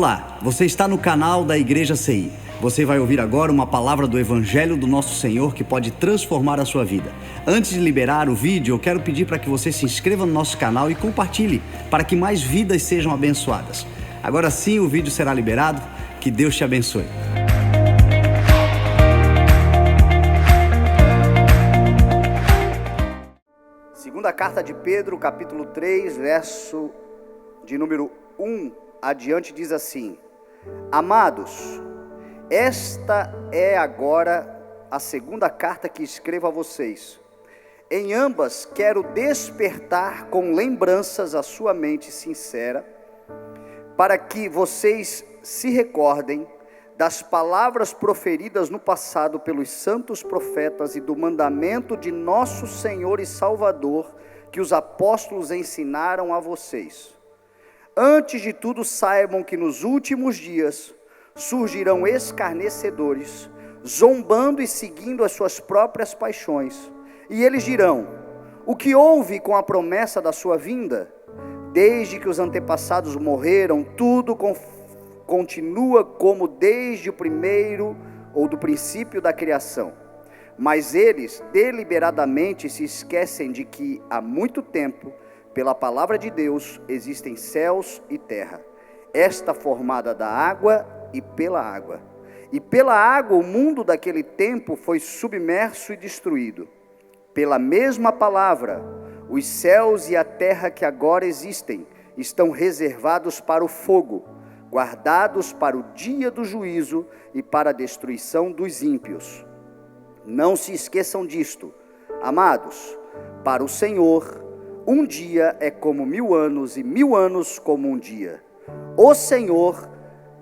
Olá, você está no canal da Igreja CI. Você vai ouvir agora uma palavra do Evangelho do Nosso Senhor que pode transformar a sua vida. Antes de liberar o vídeo, eu quero pedir para que você se inscreva no nosso canal e compartilhe, para que mais vidas sejam abençoadas. Agora sim o vídeo será liberado. Que Deus te abençoe. Segunda carta de Pedro, capítulo 3, verso de número 1 adiante, diz assim: Amados, esta é agora a segunda carta que escrevo a vocês. Em ambas quero despertar com lembranças a sua mente sincera, para que vocês se recordem das palavras proferidas no passado pelos santos profetas e do mandamento de nosso Senhor e Salvador que os apóstolos ensinaram a vocês. Antes de tudo, saibam que nos últimos dias surgirão escarnecedores, zombando e seguindo as suas próprias paixões. E eles dirão: o que houve com a promessa da sua vinda? Desde que os antepassados morreram, tudo continua como desde o primeiro ou do princípio da criação. Mas eles deliberadamente se esquecem de que há muito tempo, pela palavra de Deus, existem céus e terra, esta formada da água e pela água. E pela água o mundo daquele tempo foi submerso e destruído. Pela mesma palavra, os céus e a terra que agora existem estão reservados para o fogo, guardados para o dia do juízo e para a destruição dos ímpios. Não se esqueçam disto, amados. Para o Senhor, um dia é como 1000 anos, e 1000 anos como um dia. O Senhor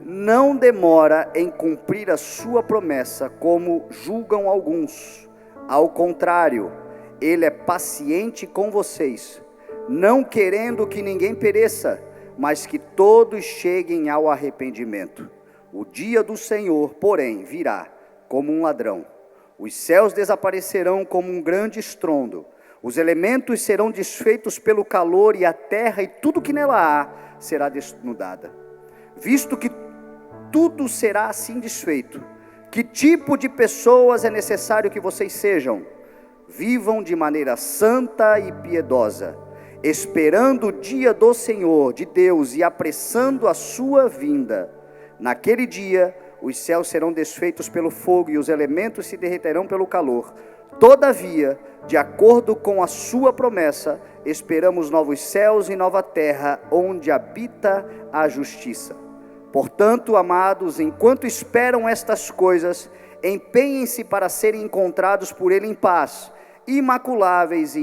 não demora em cumprir a sua promessa, como julgam alguns. Ao contrário, Ele é paciente com vocês, não querendo que ninguém pereça, mas que todos cheguem ao arrependimento. O dia do Senhor, porém, virá como um ladrão. Os céus desaparecerão como um grande estrondo. Os elementos serão desfeitos pelo calor, e a terra e tudo que nela há será desnudada. Visto que tudo será assim desfeito, que tipo de pessoas é necessário que vocês sejam? Vivam de maneira santa e piedosa, esperando o dia do Senhor, de Deus, e apressando a sua vinda. Naquele dia, os céus serão desfeitos pelo fogo, e os elementos se derreterão pelo calor. Todavia, de acordo com a sua promessa, esperamos novos céus e nova terra, onde habita a justiça. Portanto, amados, enquanto esperam estas coisas, empenhem-se para serem encontrados por Ele em paz, imaculados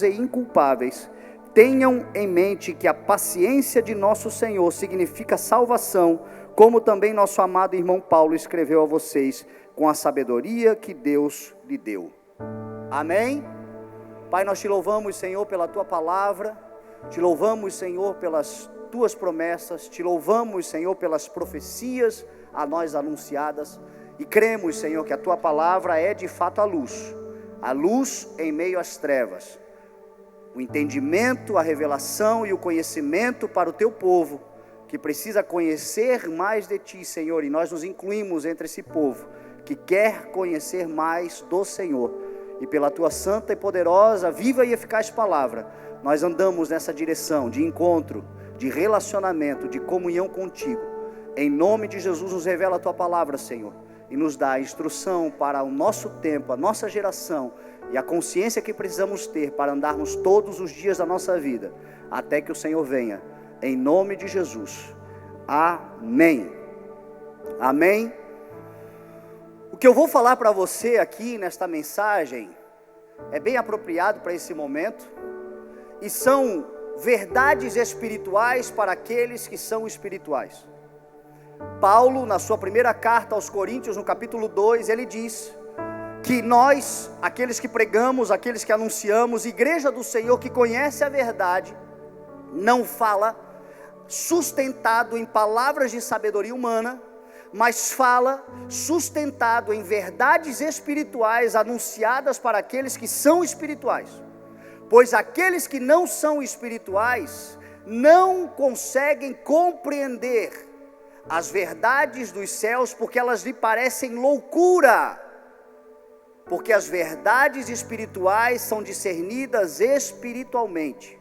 e inculpáveis. Tenham em mente que a paciência de nosso Senhor significa salvação, como também nosso amado irmão Paulo escreveu a vocês, com a sabedoria que Deus lhe deu. Amém? Pai, nós te louvamos, Senhor, pela tua palavra, te louvamos, Senhor, pelas tuas promessas, te louvamos, Senhor, pelas profecias a nós anunciadas, e cremos, Senhor, que a tua palavra é de fato a luz em meio às trevas, o entendimento, a revelação e o conhecimento para o teu povo, que precisa conhecer mais de ti, Senhor, e nós nos incluímos entre esse povo, que quer conhecer mais do Senhor, e pela tua santa e poderosa, viva e eficaz palavra, nós andamos nessa direção de encontro, de relacionamento, de comunhão contigo. Em nome de Jesus, nos revela a tua palavra, Senhor, e nos dá a instrução para o nosso tempo, a nossa geração, e a consciência que precisamos ter para andarmos todos os dias da nossa vida, até que o Senhor venha, em nome de Jesus. Amém. Amém. O que eu vou falar para você aqui nesta mensagem é bem apropriado para esse momento, e são verdades espirituais para aqueles que são espirituais. Paulo, na sua primeira carta aos Coríntios, no capítulo 2, ele diz que nós, aqueles que pregamos, aqueles que anunciamos, igreja do Senhor que conhece a verdade, não fala sustentado em palavras de sabedoria humana, mas fala sustentado em verdades espirituais anunciadas para aqueles que são espirituais. Pois aqueles que não são espirituais não conseguem compreender as verdades dos céus, porque elas lhe parecem loucura, porque as verdades espirituais são discernidas espiritualmente.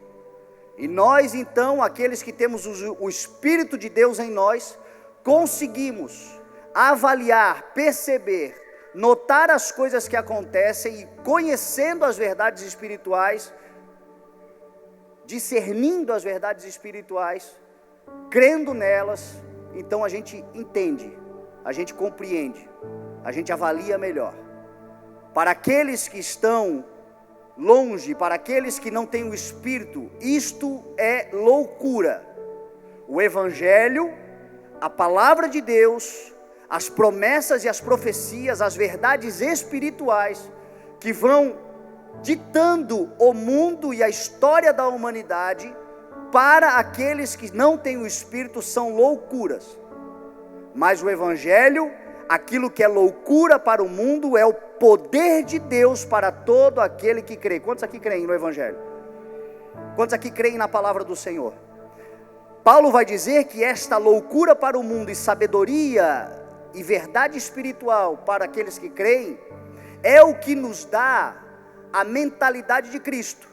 E nós então, aqueles que temos o Espírito de Deus em nós, conseguimos avaliar, perceber, notar as coisas que acontecem e, conhecendo as verdades espirituais, discernindo as verdades espirituais, crendo nelas, então a gente entende, a gente compreende, a gente avalia melhor. Para aqueles que estão longe, para aqueles que não têm o Espírito, isto é loucura. O Evangelho, a palavra de Deus, as promessas e as profecias, as verdades espirituais que vão ditando o mundo e a história da humanidade, para aqueles que não têm o Espírito, são loucuras. Mas o Evangelho, aquilo que é loucura para o mundo, é o poder de Deus para todo aquele que crê. Quantos aqui creem no Evangelho? Quantos aqui creem na palavra do Senhor? Paulo vai dizer que esta loucura para o mundo e sabedoria e verdade espiritual para aqueles que creem, é o que nos dá a mentalidade de Cristo.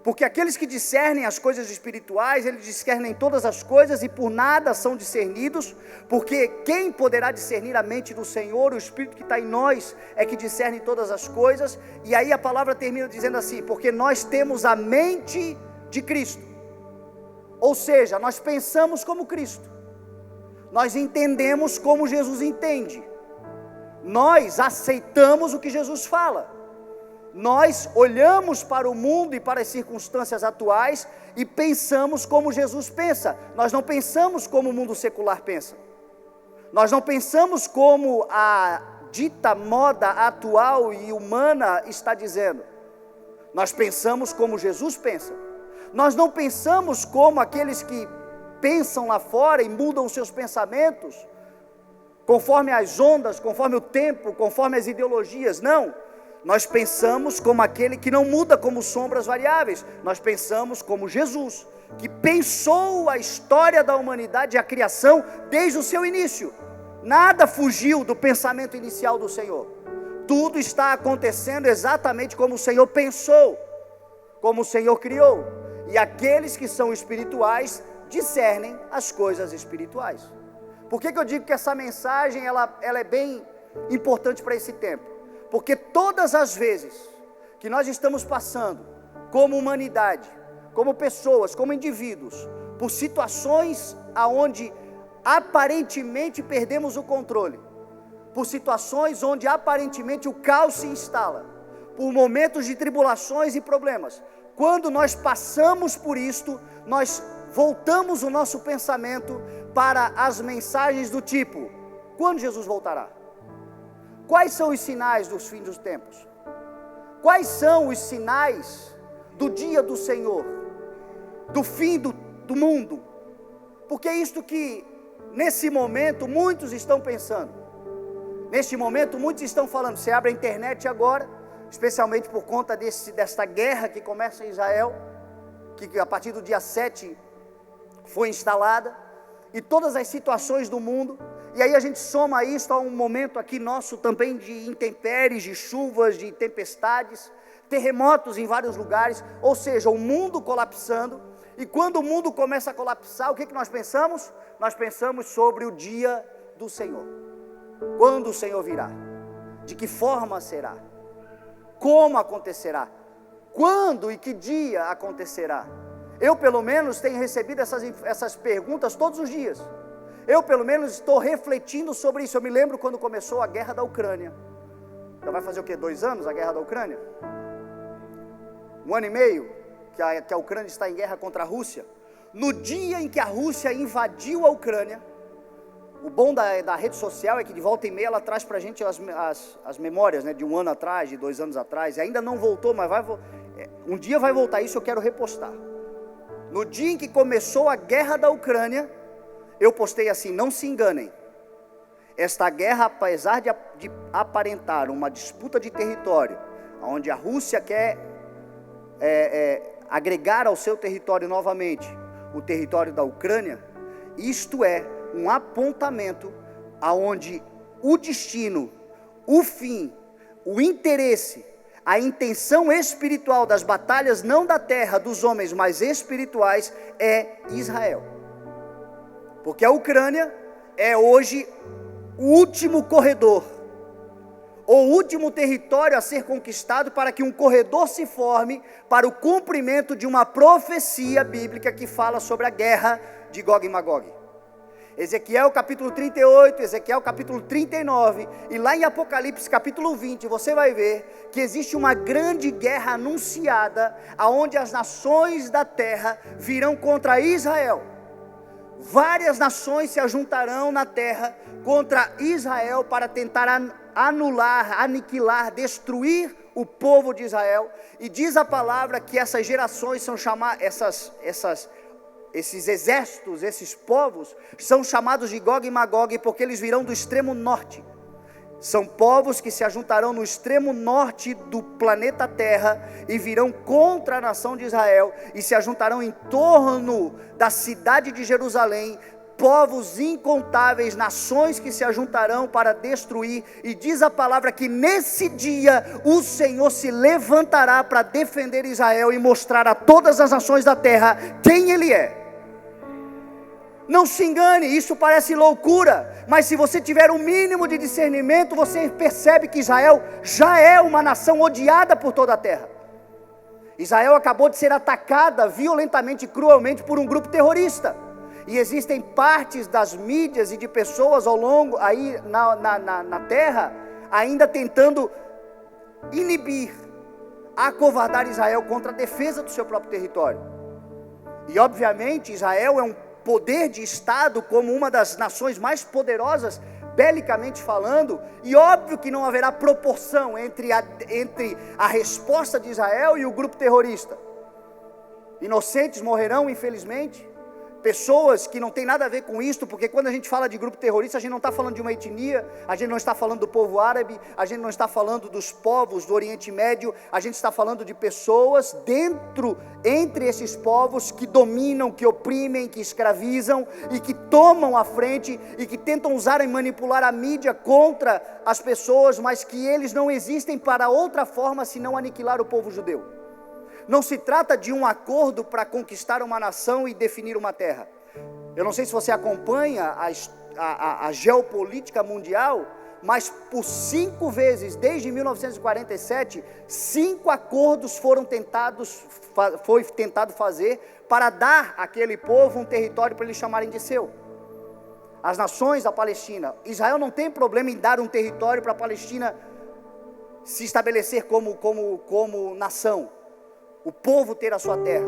Porque aqueles que discernem as coisas espirituais, eles discernem todas as coisas e por nada são discernidos, porque quem poderá discernir a mente do Senhor? O Espírito que está em nós é que discerne todas as coisas. E aí a palavra termina dizendo assim: porque nós temos a mente de Cristo. Ou seja, nós pensamos como Cristo, nós entendemos como Jesus entende, nós aceitamos o que Jesus fala. Nós olhamos para o mundo e para as circunstâncias atuais e pensamos como Jesus pensa. Nós não pensamos como o mundo secular pensa. Nós não pensamos como a dita moda atual e humana está dizendo. Nós pensamos como Jesus pensa. Nós não pensamos como aqueles que pensam lá fora e mudam os seus pensamentos conforme as ondas, conforme o tempo, conforme as ideologias. Não. Nós pensamos como aquele que não muda como sombras variáveis. Nós pensamos como Jesus, que pensou a história da humanidade e a criação desde o seu início. Nada fugiu do pensamento inicial do Senhor. Tudo está acontecendo exatamente como o Senhor pensou, como o Senhor criou. E aqueles que são espirituais discernem as coisas espirituais. Por que eu digo que essa mensagem ela é bem importante para esse tempo? Porque todas as vezes que nós estamos passando, como humanidade, como pessoas, como indivíduos, por situações aonde aparentemente perdemos o controle, por situações onde aparentemente o caos se instala, por momentos de tribulações e problemas, quando nós passamos por isto, nós voltamos o nosso pensamento para as mensagens do tipo: quando Jesus voltará? Quais são os sinais dos fins dos tempos? Quais são os sinais do dia do Senhor, do fim do mundo? Porque é isto que nesse momento muitos estão pensando. Neste momento muitos estão falando. Você abre a internet agora, especialmente por conta desta guerra que começa em Israel, que a partir do dia 7 foi instalada, e todas as situações do mundo. E aí a gente soma isso a um momento aqui nosso também de intempéries, de chuvas, de tempestades, terremotos em vários lugares, ou seja, o mundo colapsando. E quando o mundo começa a colapsar, o que nós pensamos? Nós pensamos sobre o dia do Senhor. Quando o Senhor virá? De que forma será? Como acontecerá? Quando e que dia acontecerá? Eu pelo menos tenho recebido essas perguntas todos os dias. Eu pelo menos estou refletindo sobre isso. Eu me lembro quando começou a guerra da Ucrânia. Já vai fazer o quê? 2 anos a guerra da Ucrânia? 1 ano e meio que a Ucrânia está em guerra contra a Rússia. No dia em que a Rússia invadiu a Ucrânia, o bom da rede social é que de volta e meia ela traz para a gente as memórias, né, de 1 ano atrás, de 2 anos atrás. E ainda não voltou, mas um dia vai voltar isso, eu quero repostar. No dia em que começou a guerra da Ucrânia, eu postei assim: não se enganem, esta guerra, apesar de aparentar uma disputa de território, onde a Rússia quer agregar ao seu território novamente o território da Ucrânia, isto é um apontamento aonde o destino, o fim, o interesse, a intenção espiritual das batalhas, não da terra, dos homens, mas espirituais, é Israel. Porque a Ucrânia é hoje o último corredor, o último território a ser conquistado para que um corredor se forme para o cumprimento de uma profecia bíblica que fala sobre a guerra de Gog e Magog. Ezequiel capítulo 38, Ezequiel capítulo 39, e lá em Apocalipse capítulo 20, você vai ver que existe uma grande guerra anunciada, aonde as nações da terra virão contra Israel. Várias nações se ajuntarão na terra contra Israel para tentar anular, aniquilar, destruir o povo de Israel. E diz a palavra que essas gerações são chamadas, esses exércitos, esses povos, são chamados de Gog e Magog, porque eles virão do extremo norte. São povos que se ajuntarão no extremo norte do planeta Terra e virão contra a nação de Israel e se ajuntarão em torno da cidade de Jerusalém. Povos incontáveis, nações que se ajuntarão para destruir, e diz a palavra que nesse dia o Senhor se levantará para defender Israel e mostrar a todas as nações da terra quem Ele é. Não se engane, isso parece loucura, mas se você tiver um mínimo de discernimento, você percebe que Israel já é uma nação odiada por toda a terra. Israel acabou de ser atacada violentamente e cruelmente por um grupo terrorista. E existem partes das mídias e de pessoas ao longo, aí na terra, ainda tentando inibir, acovardar Israel contra a defesa do seu próprio território. E obviamente Israel é um poder de Estado, como uma das nações mais poderosas, belicamente falando, e óbvio que não haverá proporção entre a resposta de Israel e o grupo terrorista. Inocentes morrerão, infelizmente, pessoas que não tem nada a ver com isto, porque quando a gente fala de grupo terrorista, a gente não está falando de uma etnia, a gente não está falando do povo árabe, a gente não está falando dos povos do Oriente Médio, a gente está falando de pessoas entre esses povos que dominam, que oprimem, que escravizam e que tomam a frente e que tentam usar e manipular a mídia contra as pessoas, mas que eles não existem para outra forma senão aniquilar o povo judeu. Não se trata de um acordo para conquistar uma nação e definir uma terra. Eu não sei se você acompanha a geopolítica mundial, mas por 5 vezes, desde 1947, 5 acordos foi tentado fazer para dar àquele povo um território para eles chamarem de seu. As nações da Palestina, Israel não tem problema em dar um território para a Palestina se estabelecer como nação, o povo ter a sua terra.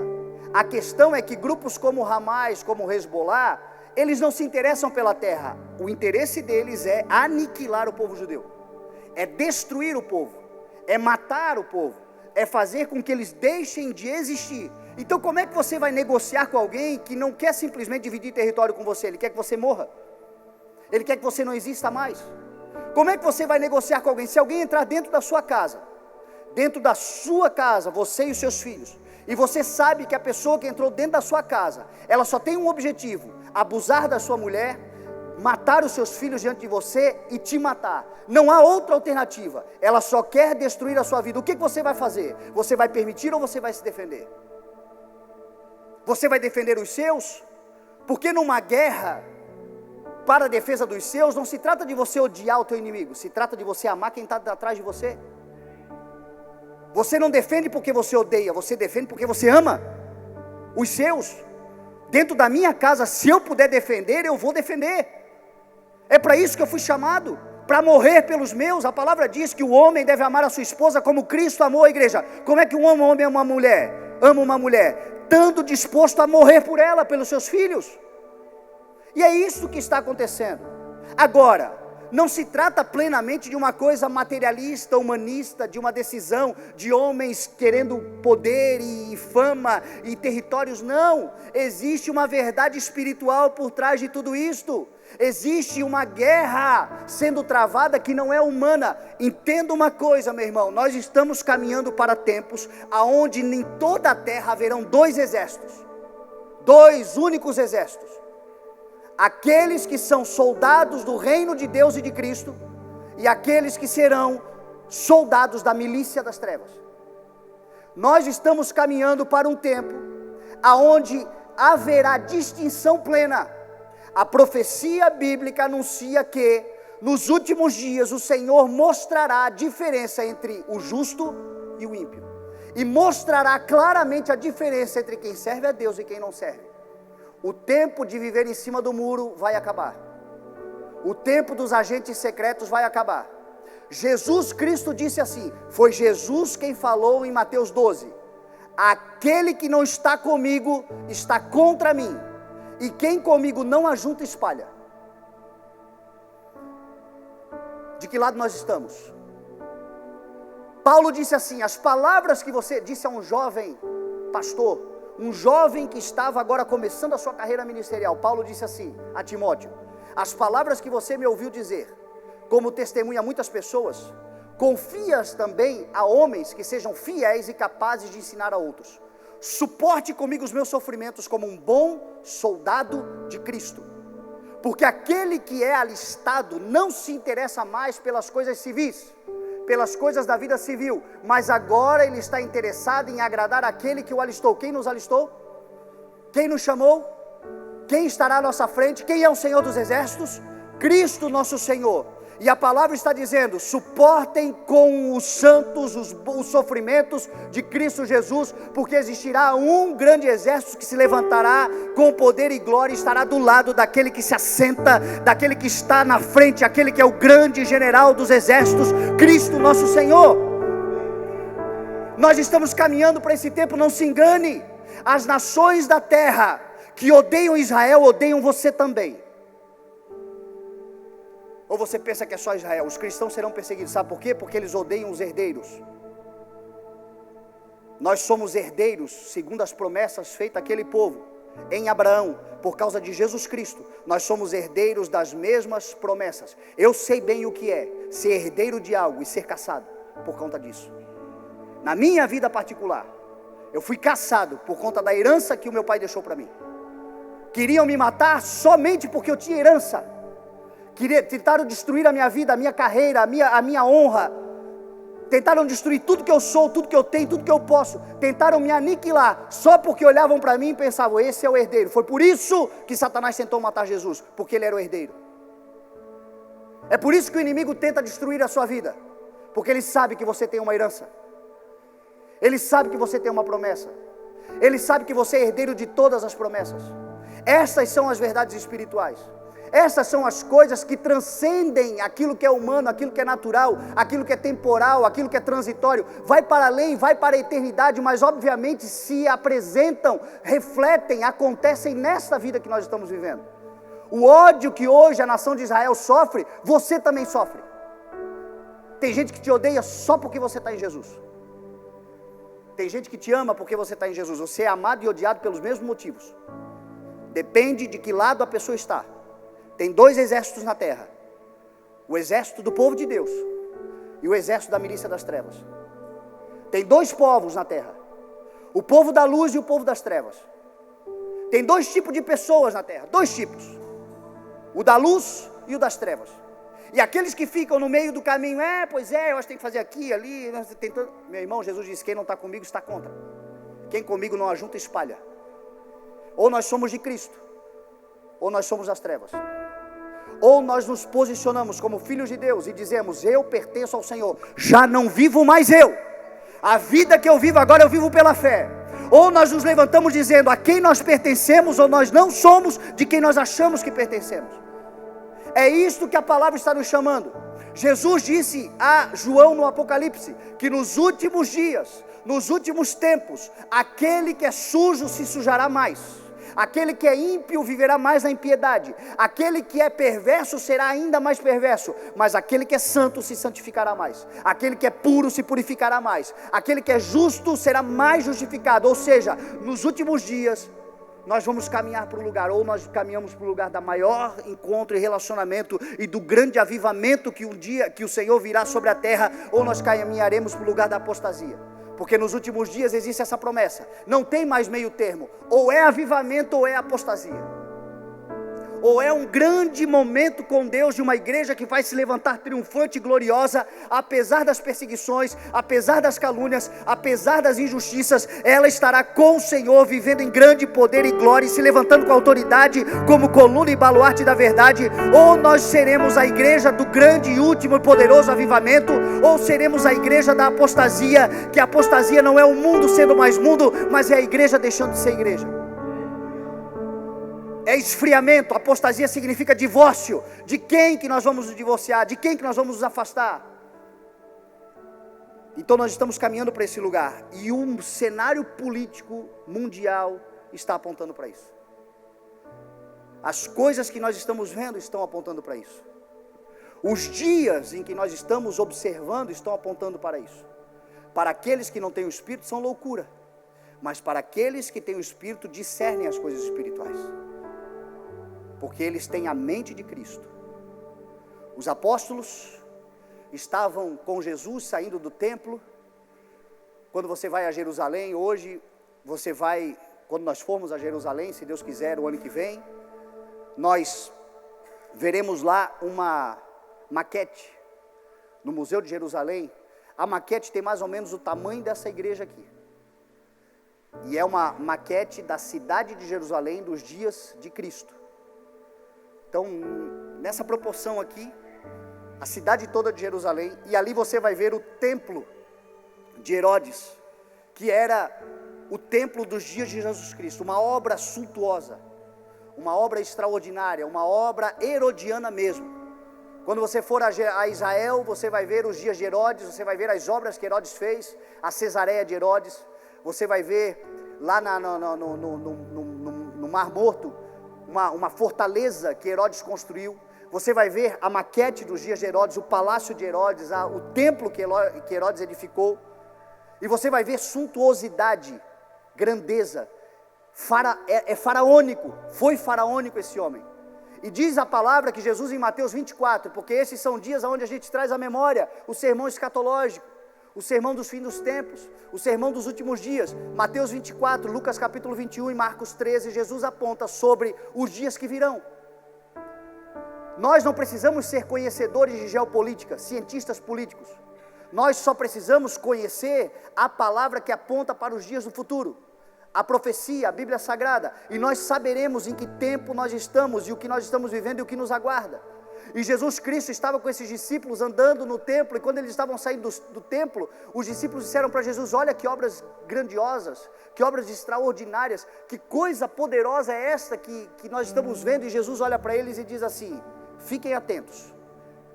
A questão é que grupos como Hamas, como Hezbollah, eles não se interessam pela terra. O interesse deles é aniquilar o povo judeu, é destruir o povo, é matar o povo, é fazer com que eles deixem de existir. Então como é que você vai negociar com alguém que não quer simplesmente dividir território com você? Ele quer que você morra, ele quer que você não exista mais. Como é que você vai negociar com alguém? Se alguém entrar dentro da sua casa, você e os seus filhos, e você sabe que a pessoa que entrou dentro da sua casa, ela só tem um objetivo: abusar da sua mulher, matar os seus filhos diante de você e te matar. Não há outra alternativa. Ela só quer destruir a sua vida. O que você vai fazer? Você vai permitir ou você vai se defender? Você vai defender os seus? Porque numa guerra para a defesa dos seus, não se trata de você odiar o teu inimigo, se trata de você amar quem está atrás de você. Você não defende porque você odeia, você defende porque você ama os seus. Dentro da minha casa, se eu puder defender, eu vou defender. É para isso que eu fui chamado, para morrer pelos meus. A palavra diz que o homem deve amar a sua esposa como Cristo amou a igreja. Como é que um homem ama uma mulher? Estando disposto a morrer por ela, pelos seus filhos. E é isso que está acontecendo. Agora, não se trata plenamente de uma coisa materialista, humanista, de uma decisão de homens querendo poder e fama e territórios. Não, existe uma verdade espiritual por trás de tudo isto. Existe uma guerra sendo travada que não é humana. Entenda uma coisa, meu irmão, nós estamos caminhando para tempos aonde em toda a terra haverão 2 exércitos. dois únicos exércitos: aqueles que são soldados do reino de Deus e de Cristo, e aqueles que serão soldados da milícia das trevas. Nós estamos caminhando para um tempo aonde haverá distinção plena. A profecia bíblica anuncia que nos últimos dias o Senhor mostrará a diferença entre o justo e o ímpio, e mostrará claramente a diferença entre quem serve a Deus e quem não serve. O tempo de viver em cima do muro vai acabar. O tempo dos agentes secretos vai acabar. Jesus Cristo disse assim, foi Jesus quem falou em Mateus 12: aquele que não está comigo está contra mim, e quem comigo não ajunta espalha. De que lado nós estamos? Paulo disse assim, as palavras que você disse a um jovem pastor, um jovem que estava agora começando a sua carreira ministerial, Paulo disse assim a Timóteo: as palavras que você me ouviu dizer, como testemunha a muitas pessoas, confias também a homens que sejam fiéis e capazes de ensinar a outros. Suporte comigo os meus sofrimentos como um bom soldado de Cristo. Porque aquele que é alistado não se interessa mais pelas coisas civis, pelas coisas da vida civil, mas agora ele está interessado em agradar aquele que o alistou. Quem nos alistou? Quem nos chamou? Quem estará à nossa frente? Quem é o Senhor dos Exércitos? Cristo nosso Senhor. E a palavra está dizendo, suportem com os santos os sofrimentos de Cristo Jesus, porque existirá um grande exército que se levantará com poder e glória, e estará do lado daquele que se assenta, daquele que está na frente, aquele que é o grande general dos exércitos, Cristo nosso Senhor. Nós estamos caminhando para esse tempo, não se engane. As nações da terra que odeiam Israel, odeiam você também. Ou você pensa que é só Israel? Os cristãos serão perseguidos, sabe por quê? Porque eles odeiam os herdeiros. Nós somos herdeiros, segundo as promessas feitas àquele povo, em Abraão, por causa de Jesus Cristo. Nós somos herdeiros das mesmas promessas. Eu sei bem o que é ser herdeiro de algo e ser caçado por conta disso. Na minha vida particular, eu fui caçado por conta da herança que o meu pai deixou para mim. Queriam me matar somente porque eu tinha herança. Tentaram destruir a minha vida, a minha carreira, a minha honra. Tentaram destruir tudo que eu sou, tudo que eu tenho, tudo que eu posso. Tentaram me aniquilar, só porque olhavam para mim e pensavam, esse é o herdeiro. Foi por isso que Satanás tentou matar Jesus, porque ele era o herdeiro. É por isso que o inimigo tenta destruir a sua vida, porque ele sabe que você tem uma herança. Ele sabe que você tem uma promessa. Ele sabe que você é herdeiro de todas as promessas. Essas são as verdades espirituais. Essas são as coisas que transcendem aquilo que é humano, aquilo que é natural, aquilo que é temporal, aquilo que é transitório. Vai para além, vai para a eternidade, mas obviamente se apresentam, refletem, acontecem nesta vida que nós estamos vivendo. O ódio que hoje a nação de Israel sofre, você também sofre. Tem gente que te odeia só porque você está em Jesus. Tem gente que te ama porque você está em Jesus. Você é amado e odiado pelos mesmos motivos. Depende de que lado a pessoa está. Tem dois exércitos na terra: o exército do povo de Deus e o exército da milícia das trevas. Tem dois povos na terra: o povo da luz e o povo das trevas. Tem dois tipos de pessoas na terra, dois tipos: o da luz e o das trevas. E aqueles que ficam no meio do caminho, pois é, eu acho que tem que fazer aqui, ali, meu irmão, Jesus disse, quem não está comigo está contra. Quem comigo não ajunta, espalha. Ou nós somos de Cristo, ou nós somos das trevas. Ou nós nos posicionamos como filhos de Deus e dizemos, eu pertenço ao Senhor, já não vivo mais eu, a vida que eu vivo agora eu vivo pela fé. Ou nós nos levantamos dizendo a quem nós pertencemos, ou nós não somos de quem nós achamos que pertencemos. É isto que a palavra está nos chamando. Jesus disse a João no Apocalipse, que nos últimos dias, nos últimos tempos, aquele que é sujo se sujará mais. Aquele que é ímpio viverá mais na impiedade. Aquele que é perverso será ainda mais perverso. Mas aquele que é santo se santificará mais. Aquele que é puro se purificará mais. Aquele que é justo será mais justificado. Ou seja, nos últimos dias nós vamos caminhar para um lugar, ou nós caminhamos para o lugar da maior encontro e relacionamento e do grande avivamento que um dia que o Senhor virá sobre a terra, ou nós caminharemos para o lugar da apostasia. Porque nos últimos dias existe essa promessa. Não tem mais meio termo. Ou é avivamento ou é apostasia. Ou é um grande momento com Deus de uma igreja que vai se levantar triunfante e gloriosa, apesar das perseguições, apesar das calúnias, apesar das injustiças, ela estará com o Senhor, vivendo em grande poder e glória, e se levantando com autoridade, como coluna e baluarte da verdade. Ou nós seremos a igreja do grande e último e poderoso avivamento, ou seremos a igreja da apostasia, que a apostasia não é o mundo sendo mais mundo, mas é a igreja deixando de ser igreja. É esfriamento. Apostasia significa divórcio. De quem que nós vamos nos divorciar? De quem que nós vamos nos afastar? Então nós estamos caminhando para esse lugar, e um cenário político mundial está apontando para isso. As coisas que nós estamos vendo estão apontando para isso. Os dias em que nós estamos observando estão apontando para isso. Para aqueles que não têm o Espírito são loucura, mas para aqueles que têm o Espírito discernem as coisas espirituais, porque eles têm a mente de Cristo. Os apóstolos estavam com Jesus saindo do templo. Quando você vai a Jerusalém hoje, quando nós formos a Jerusalém, se Deus quiser, o ano que vem, nós veremos lá uma maquete no Museu de Jerusalém. A maquete tem mais ou menos o tamanho dessa igreja aqui, e é uma maquete da cidade de Jerusalém dos dias de Cristo. Então, nessa proporção aqui, a cidade toda de Jerusalém, e ali você vai ver o templo de Herodes, que era o templo dos dias de Jesus Cristo, uma obra suntuosa, uma obra extraordinária, uma obra herodiana mesmo. Quando você for a Israel, você vai ver os dias de Herodes, você vai ver as obras que Herodes fez, a Cesareia de Herodes, você vai ver lá no Mar Morto, uma fortaleza que Herodes construiu. Você vai ver a maquete dos dias de Herodes, o palácio de Herodes, o templo que Herodes edificou, e você vai ver suntuosidade, grandeza. É faraônico, foi faraônico esse homem. E diz a palavra que Jesus, em Mateus 24, porque esses são dias onde a gente traz à memória o sermão escatológico, o sermão dos fins dos tempos, o sermão dos últimos dias. Mateus 24, Lucas capítulo 21 e Marcos 13, Jesus aponta sobre os dias que virão. Nós não precisamos ser conhecedores de geopolítica, cientistas políticos. Nós só precisamos conhecer a palavra que aponta para os dias do futuro, a profecia, a Bíblia Sagrada, e nós saberemos em que tempo nós estamos, e o que nós estamos vivendo e o que nos aguarda. E Jesus Cristo estava com esses discípulos andando no templo, e quando eles estavam saindo do templo, os discípulos disseram para Jesus: olha que obras grandiosas, que obras extraordinárias, que coisa poderosa é esta que nós estamos vendo. E Jesus olha para eles e diz assim: fiquem atentos,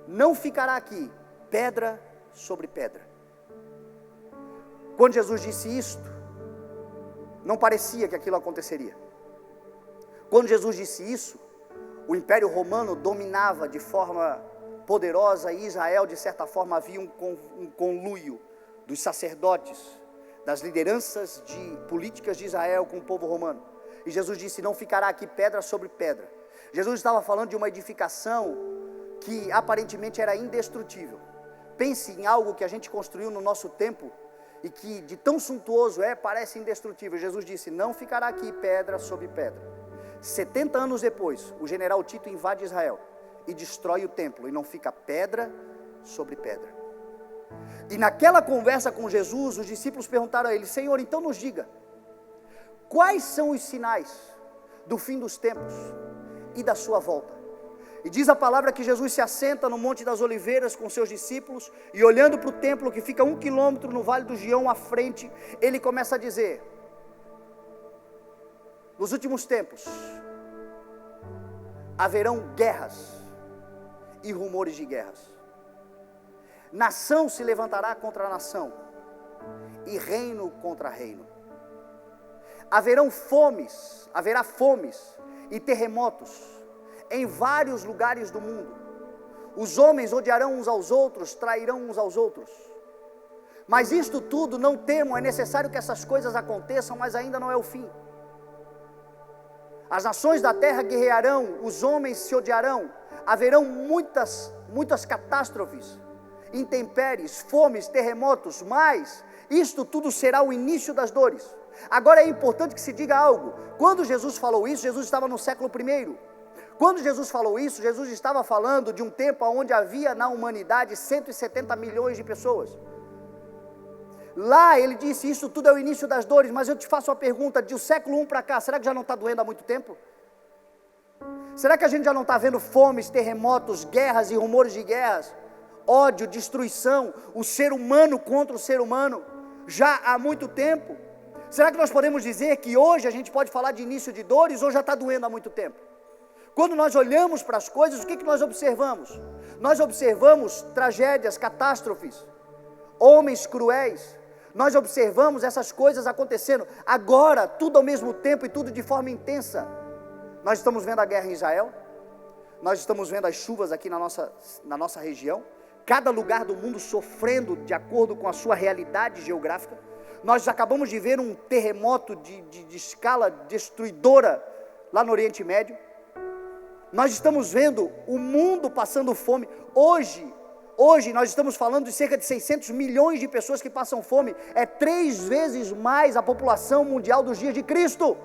não ficará aqui pedra sobre pedra. Quando Jesus disse isto, não parecia que aquilo aconteceria. Quando Jesus disse isso, o Império Romano dominava de forma poderosa, e Israel, de certa forma, havia um conluio dos sacerdotes, das lideranças políticas de Israel com o povo romano. E Jesus disse: não ficará aqui pedra sobre pedra. Jesus estava falando de uma edificação que aparentemente era indestrutível. Pense em algo que a gente construiu no nosso tempo e que de tão suntuoso parece indestrutível. Jesus disse: não ficará aqui pedra sobre pedra. 70 anos depois, o general Tito invade Israel e destrói o templo, e não fica pedra sobre pedra. E naquela conversa com Jesus, os discípulos perguntaram a ele: Senhor, então nos diga, quais são os sinais do fim dos tempos e da sua volta? E diz a palavra que Jesus se assenta no Monte das Oliveiras com seus discípulos, e olhando para o templo que fica 1 quilômetro no Vale do Gião à frente, ele começa a dizer: nos últimos tempos haverão guerras e rumores de guerras. Nação se levantará contra nação e reino contra reino. Haverá fomes e terremotos em vários lugares do mundo. Os homens odiarão uns aos outros, trairão uns aos outros. Mas isto tudo, não temam, é necessário que essas coisas aconteçam, mas ainda não é o fim. As nações da terra guerrearão, os homens se odiarão, haverão muitas catástrofes, intempéries, fomes, terremotos, mas Isto tudo será o início das dores. Agora é importante que se diga algo. Quando Jesus falou isso, Jesus estava no século I. Quando Jesus falou isso, Jesus estava falando de um tempo onde havia na humanidade 170 milhões de pessoas. Lá ele disse, isso tudo é o início das dores, mas eu te faço uma pergunta, do século I para cá, será que já não está doendo há muito tempo? Será que a gente já não está vendo fomes, terremotos, guerras e rumores de guerras? Ódio, destruição, o ser humano contra o ser humano, já há muito tempo? Será que nós podemos dizer que hoje a gente pode falar de início de dores ou já está doendo há muito tempo? Quando nós olhamos para as coisas, o que nós observamos? Nós observamos tragédias, catástrofes, homens cruéis. Nós observamos essas coisas acontecendo agora, tudo ao mesmo tempo e tudo de forma intensa. Nós estamos vendo a guerra em Israel, nós estamos vendo as chuvas aqui na nossa região, cada lugar do mundo sofrendo de acordo com a sua realidade geográfica. Nós acabamos de ver um terremoto de escala destruidora lá no Oriente Médio. Nós estamos vendo o mundo passando fome. Hoje nós estamos falando de cerca de 600 milhões de pessoas que passam fome. É 3 vezes mais a população mundial dos dias de Cristo.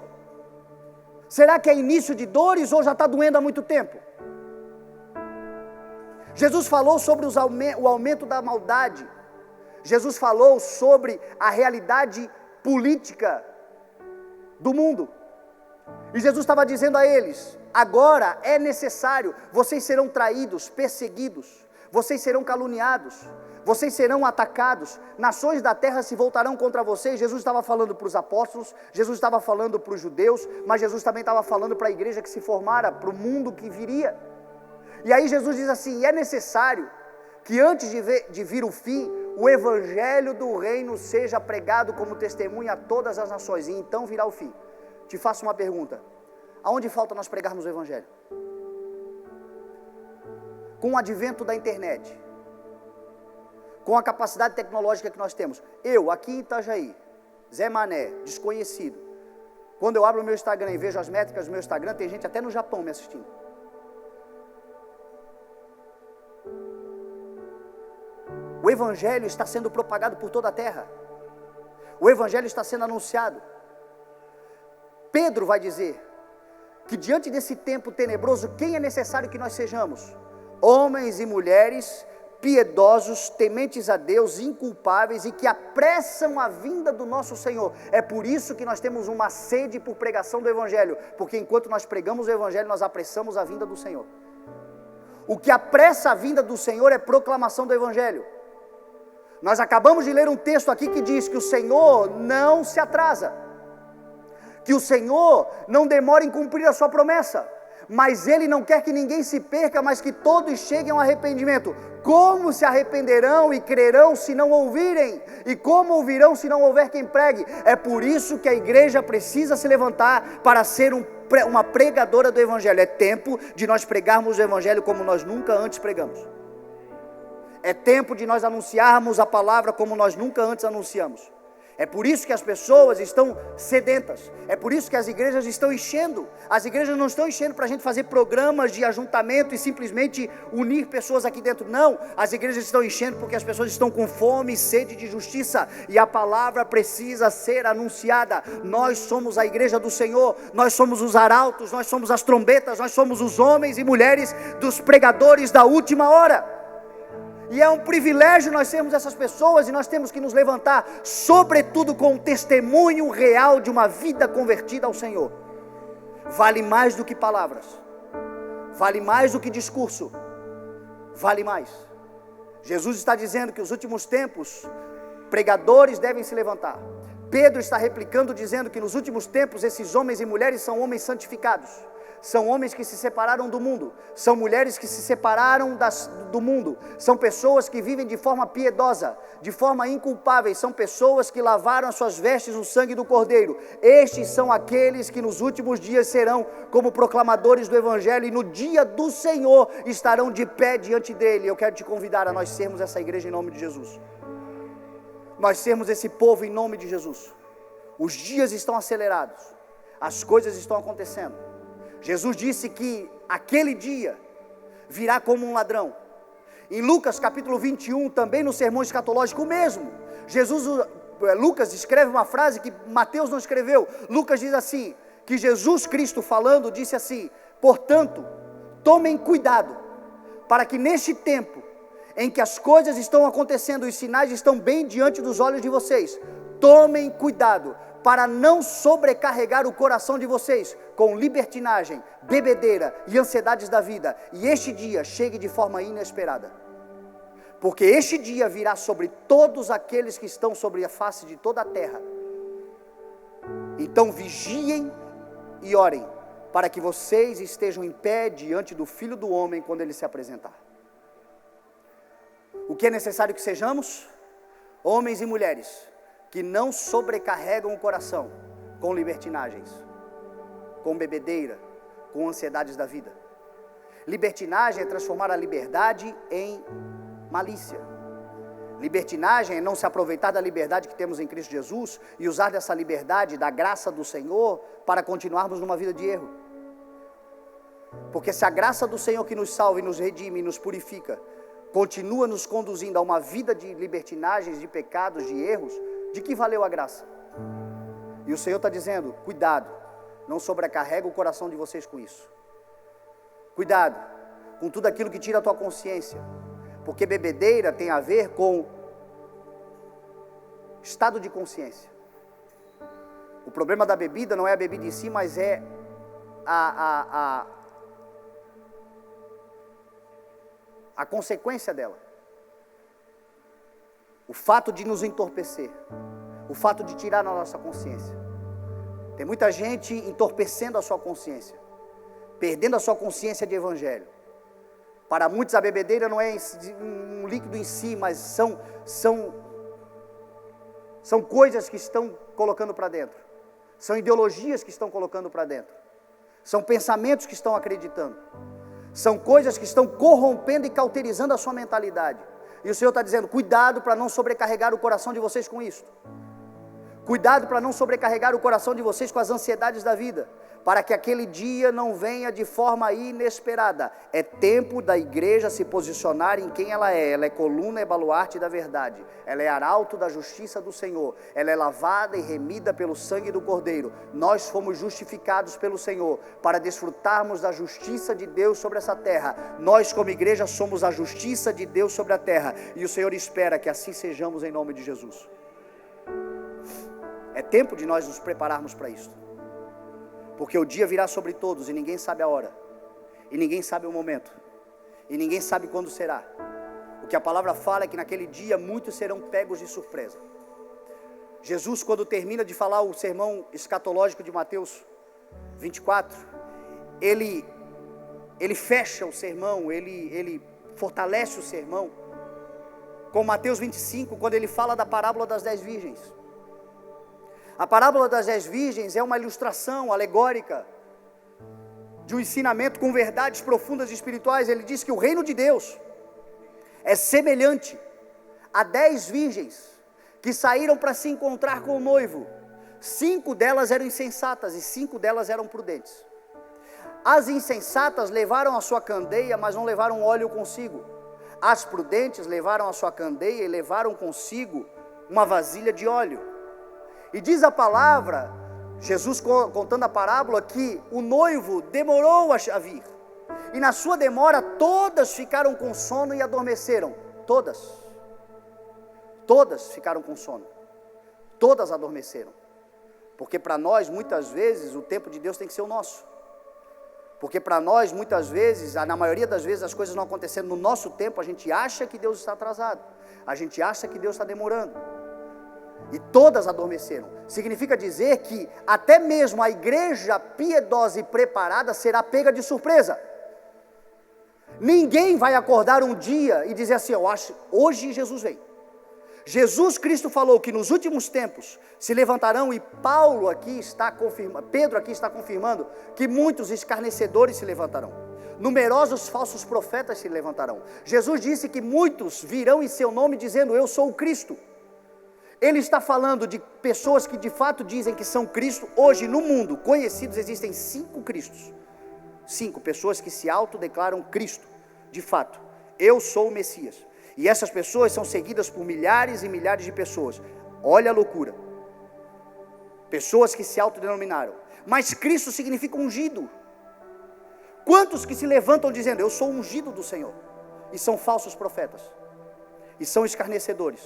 Será que é início de dores ou já está doendo há muito tempo? Jesus falou sobre o aumento da maldade. Jesus falou sobre a realidade política do mundo. E Jesus estava dizendo a eles, agora é necessário, vocês serão traídos, perseguidos, vocês serão caluniados, vocês serão atacados, nações da terra se voltarão contra vocês. Jesus estava falando para os apóstolos, Jesus estava falando para os judeus, mas Jesus também estava falando para a igreja que se formara, para o mundo que viria. E aí Jesus diz assim, é necessário que antes de vir o fim, o evangelho do reino seja pregado como testemunho a todas as nações, e então virá o fim. Te faço uma pergunta, aonde falta nós pregarmos o evangelho? Com o advento da internet, com a capacidade tecnológica que nós temos, eu aqui em Itajaí, Zé Mané, desconhecido, quando eu abro o meu Instagram e vejo as métricas do meu Instagram, tem gente até no Japão me assistindo. O evangelho está sendo propagado por toda a terra, o evangelho está sendo anunciado. Pedro vai dizer que diante desse tempo tenebroso, quem é necessário que nós sejamos? Homens e mulheres piedosos, tementes a Deus, inculpáveis e que apressam a vinda do nosso Senhor. É por isso que nós temos uma sede por pregação do evangelho, porque enquanto nós pregamos o evangelho, nós apressamos a vinda do Senhor. O que apressa a vinda do Senhor é proclamação do evangelho. Nós acabamos de ler um texto aqui que diz que o Senhor não se atrasa, que o Senhor não demora em cumprir a sua promessa, mas Ele não quer que ninguém se perca, mas que todos cheguem ao arrependimento. Como se arrependerão e crerão se não ouvirem? E como ouvirão se não houver quem pregue? É por isso que a igreja precisa se levantar para ser uma pregadora do evangelho. É tempo de nós pregarmos o evangelho como nós nunca antes pregamos. É tempo de nós anunciarmos a palavra como nós nunca antes anunciamos. É por isso que as pessoas estão sedentas, é por isso que as igrejas estão enchendo. As igrejas não estão enchendo para a gente fazer programas de ajuntamento e simplesmente unir pessoas aqui dentro, não. As igrejas estão enchendo porque as pessoas estão com fome e sede de justiça, e a palavra precisa ser anunciada. Nós somos a igreja do Senhor, nós somos os arautos, nós somos as trombetas, nós somos os homens e mulheres dos pregadores da última hora. E é um privilégio nós sermos essas pessoas, e nós temos que nos levantar, sobretudo com o testemunho real de uma vida convertida ao Senhor. Vale mais do que palavras, vale mais do que discurso, vale mais. Jesus está dizendo que os últimos tempos, pregadores devem se levantar. Pedro está replicando dizendo que nos últimos tempos esses homens e mulheres são homens santificados. São homens que se separaram do mundo, são mulheres que se separaram do mundo, são pessoas que vivem de forma piedosa, de forma inculpável, são pessoas que lavaram as suas vestes no sangue do Cordeiro. Estes são aqueles que nos últimos dias serão como proclamadores do evangelho, e no dia do Senhor estarão de pé diante dele. Eu quero te convidar a nós sermos essa igreja em nome de Jesus, nós sermos esse povo em nome de Jesus. Os dias estão acelerados, as coisas estão acontecendo. Jesus disse que aquele dia virá como um ladrão. Em Lucas capítulo 21, também no sermão escatológico mesmo, Jesus Lucas escreve uma frase que Mateus não escreveu. Lucas diz assim, que Jesus Cristo falando disse assim: portanto, tomem cuidado, para que neste tempo, em que as coisas estão acontecendo, os sinais estão bem diante dos olhos de vocês, tomem cuidado, para não sobrecarregar o coração de vocês, com libertinagem, bebedeira e ansiedades da vida, e este dia chegue de forma inesperada. Porque este dia virá sobre todos aqueles que estão sobre a face de toda a terra. Então vigiem e orem, para que vocês estejam em pé diante do Filho do Homem quando ele se apresentar. O que é necessário que sejamos? Homens e mulheres que não sobrecarregam o coração com libertinagens, com bebedeira, com ansiedades da vida. Libertinagem é transformar a liberdade em malícia. Libertinagem é não se aproveitar da liberdade que temos em Cristo Jesus e usar dessa liberdade, da graça do Senhor, para continuarmos numa vida de erro. Porque se a graça do Senhor que nos salva e nos redime e nos purifica, continua nos conduzindo a uma vida de libertinagens, de pecados, de erros, de que valeu a graça? E o Senhor está dizendo, cuidado, não sobrecarrega o coração de vocês com isso. Cuidado com tudo aquilo que tira a tua consciência. Porque bebedeira tem a ver com estado de consciência. O problema da bebida não é a bebida em si, mas é a consequência dela. O fato de nos entorpecer, o fato de tirar a nossa consciência. Tem muita gente entorpecendo a sua consciência, perdendo a sua consciência de evangelho. Para muitos a bebedeira não é um líquido em si, mas são coisas que estão colocando para dentro. São ideologias que estão colocando para dentro. São pensamentos que estão acreditando. São coisas que estão corrompendo e cauterizando a sua mentalidade. E o Senhor está dizendo, cuidado para não sobrecarregar o coração de vocês com isso. Cuidado para não sobrecarregar o coração de vocês com as ansiedades da vida, para que aquele dia não venha de forma inesperada. É tempo da igreja se posicionar em quem ela é coluna e baluarte da verdade, ela é arauto da justiça do Senhor, ela é lavada e remida pelo sangue do Cordeiro. Nós fomos justificados pelo Senhor, para desfrutarmos da justiça de Deus sobre essa terra. Nós como igreja somos a justiça de Deus sobre a terra, e o Senhor espera que assim sejamos em nome de Jesus. É tempo de nós nos prepararmos para isso. Porque o dia virá sobre todos e ninguém sabe a hora. E ninguém sabe o momento. E ninguém sabe quando será. O que a palavra fala é que naquele dia muitos serão pegos de surpresa. Jesus, quando termina de falar o sermão escatológico de Mateus 24, ele fecha o sermão, ele fortalece o sermão com Mateus 25, quando ele fala da parábola das 10 virgens. A parábola das 10 virgens é uma ilustração alegórica de um ensinamento com verdades profundas e espirituais. Ele diz que o reino de Deus é semelhante a 10 virgens que saíram para se encontrar com o noivo. 5 delas eram insensatas e 5 delas eram prudentes. As insensatas levaram a sua candeia, mas não levaram óleo consigo. As prudentes levaram a sua candeia e levaram consigo uma vasilha de óleo. E diz a palavra, Jesus contando a parábola, que o noivo demorou a vir. E na sua demora todas ficaram com sono e adormeceram. Todas ficaram com sono. Todas adormeceram. Porque para nós muitas vezes o tempo de Deus tem que ser o nosso. Porque para nós muitas vezes, na maioria das vezes as coisas não acontecendo no nosso tempo, a gente acha que Deus está atrasado. A gente acha que Deus está demorando. E todas adormeceram. Significa dizer que até mesmo a igreja piedosa e preparada será pega de surpresa. Ninguém vai acordar um dia e dizer assim, eu acho, hoje Jesus vem. Jesus Cristo falou que nos últimos tempos se levantarão, e Paulo aqui está confirmando, Pedro aqui está confirmando, que muitos escarnecedores se levantarão. Numerosos falsos profetas se levantarão. Jesus disse que muitos virão em seu nome dizendo, eu sou o Cristo. Ele está falando de pessoas que de fato dizem que são Cristo. Hoje no mundo conhecidos existem 5 Cristos. 5 pessoas que se autodeclaram Cristo. De fato, eu sou o Messias. E essas pessoas são seguidas por milhares e milhares de pessoas. Olha a loucura. Pessoas que se autodenominaram. Mas Cristo significa ungido. Quantos que se levantam dizendo, eu sou ungido do Senhor, e são falsos profetas, e são escarnecedores.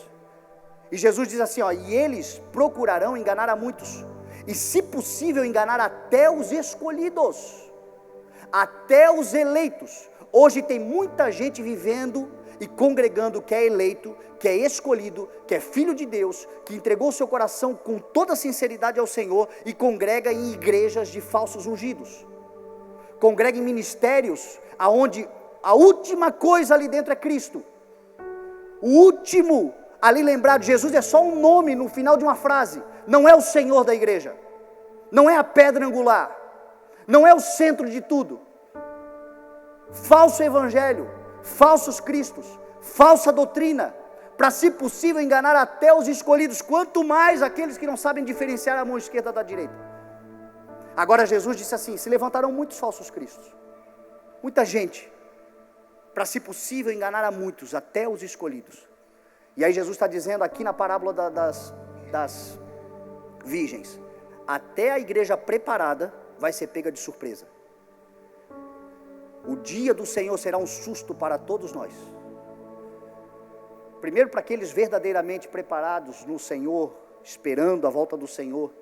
E Jesus diz assim, e eles procurarão enganar a muitos, e se possível enganar até os escolhidos, até os eleitos. Hoje tem muita gente vivendo e congregando que é eleito, que é escolhido, que é filho de Deus, que entregou seu coração com toda sinceridade ao Senhor, e congrega em igrejas de falsos ungidos, congrega em ministérios aonde a última coisa ali dentro é Cristo. O último ali lembrado, Jesus é só um nome no final de uma frase, não é o Senhor da igreja, não é a pedra angular, não é o centro de tudo. Falso evangelho, falsos cristos, falsa doutrina, para se possível enganar até os escolhidos, quanto mais aqueles que não sabem diferenciar a mão esquerda da direita. Agora Jesus disse assim, se levantarão muitos falsos cristos, muita gente, para se possível enganar a muitos, até os escolhidos. E aí Jesus está dizendo aqui na parábola das virgens, até a igreja preparada vai ser pega de surpresa. O dia do Senhor será um susto para todos nós. Primeiro para aqueles verdadeiramente preparados no Senhor, esperando a volta do Senhor,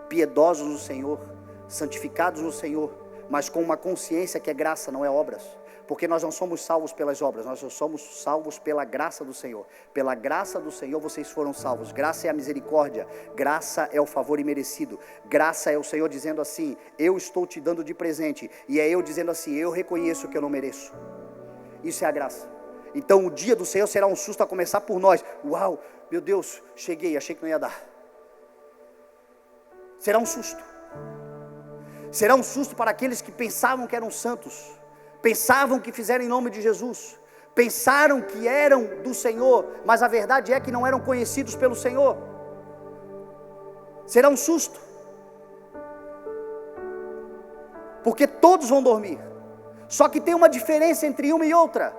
piedosos no Senhor, santificados no Senhor, mas com uma consciência que é graça, não é obras. Porque nós não somos salvos pelas obras, nós somos salvos pela graça do Senhor. Pela graça do Senhor vocês foram salvos. Graça é a misericórdia, graça é o favor imerecido, graça é o Senhor dizendo assim, eu estou te dando de presente, e é eu dizendo assim, eu reconheço que eu não mereço. Isso é a graça. Então o dia do Senhor será um susto, a começar por nós. Uau, meu Deus, cheguei, achei que não ia dar. Será um susto. Será um susto para aqueles que pensavam que eram santos, pensavam que fizeram em nome de Jesus, pensaram que eram do Senhor, mas a verdade é que não eram conhecidos pelo Senhor. Será um susto, porque todos vão dormir. Só que tem uma diferença entre uma e outra.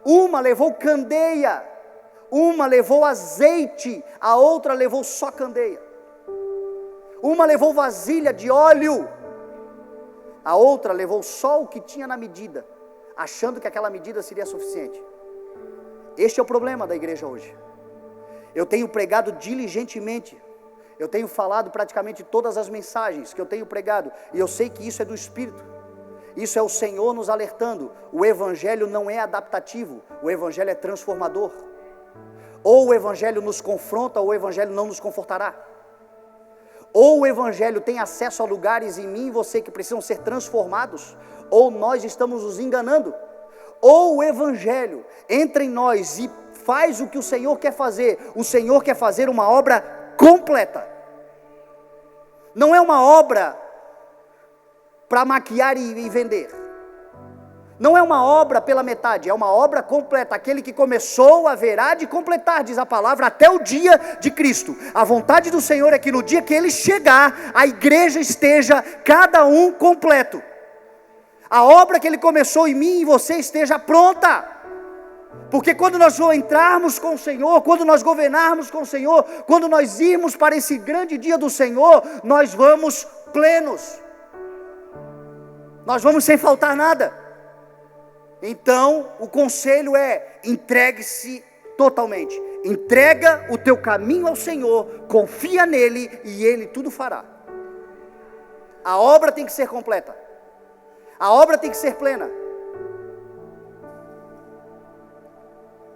Uma levou candeia, uma levou azeite, a outra levou só candeia. Uma levou vasilha de óleo, a outra levou só o que tinha na medida, achando que aquela medida seria suficiente. Este é o problema da igreja hoje. Eu tenho pregado diligentemente, eu tenho falado praticamente todas as mensagens que eu tenho pregado, e eu sei que isso é do Espírito, isso é o Senhor nos alertando. O Evangelho não é adaptativo, o Evangelho é transformador. Ou o Evangelho nos confronta, ou o Evangelho não nos confortará. Ou o Evangelho tem acesso a lugares em mim e você que precisam ser transformados, ou nós estamos nos enganando. Ou o Evangelho entra em nós e faz o que o Senhor quer fazer. O Senhor quer fazer uma obra completa. Não é uma obra para maquiar e vender. Não é uma obra pela metade, é uma obra completa. Aquele que começou haverá de completar, diz a palavra, até o dia de Cristo. A vontade do Senhor é que no dia que Ele chegar, a igreja esteja cada um completo. A obra que Ele começou em mim e você esteja pronta. Porque quando nós entrarmos com o Senhor, quando nós governarmos com o Senhor, quando nós irmos para esse grande dia do Senhor, nós vamos plenos. Nós vamos sem faltar nada. Então, o conselho é, entregue-se totalmente. Entrega o teu caminho ao Senhor, confia nele e Ele tudo fará. A obra tem que ser completa. A obra tem que ser plena.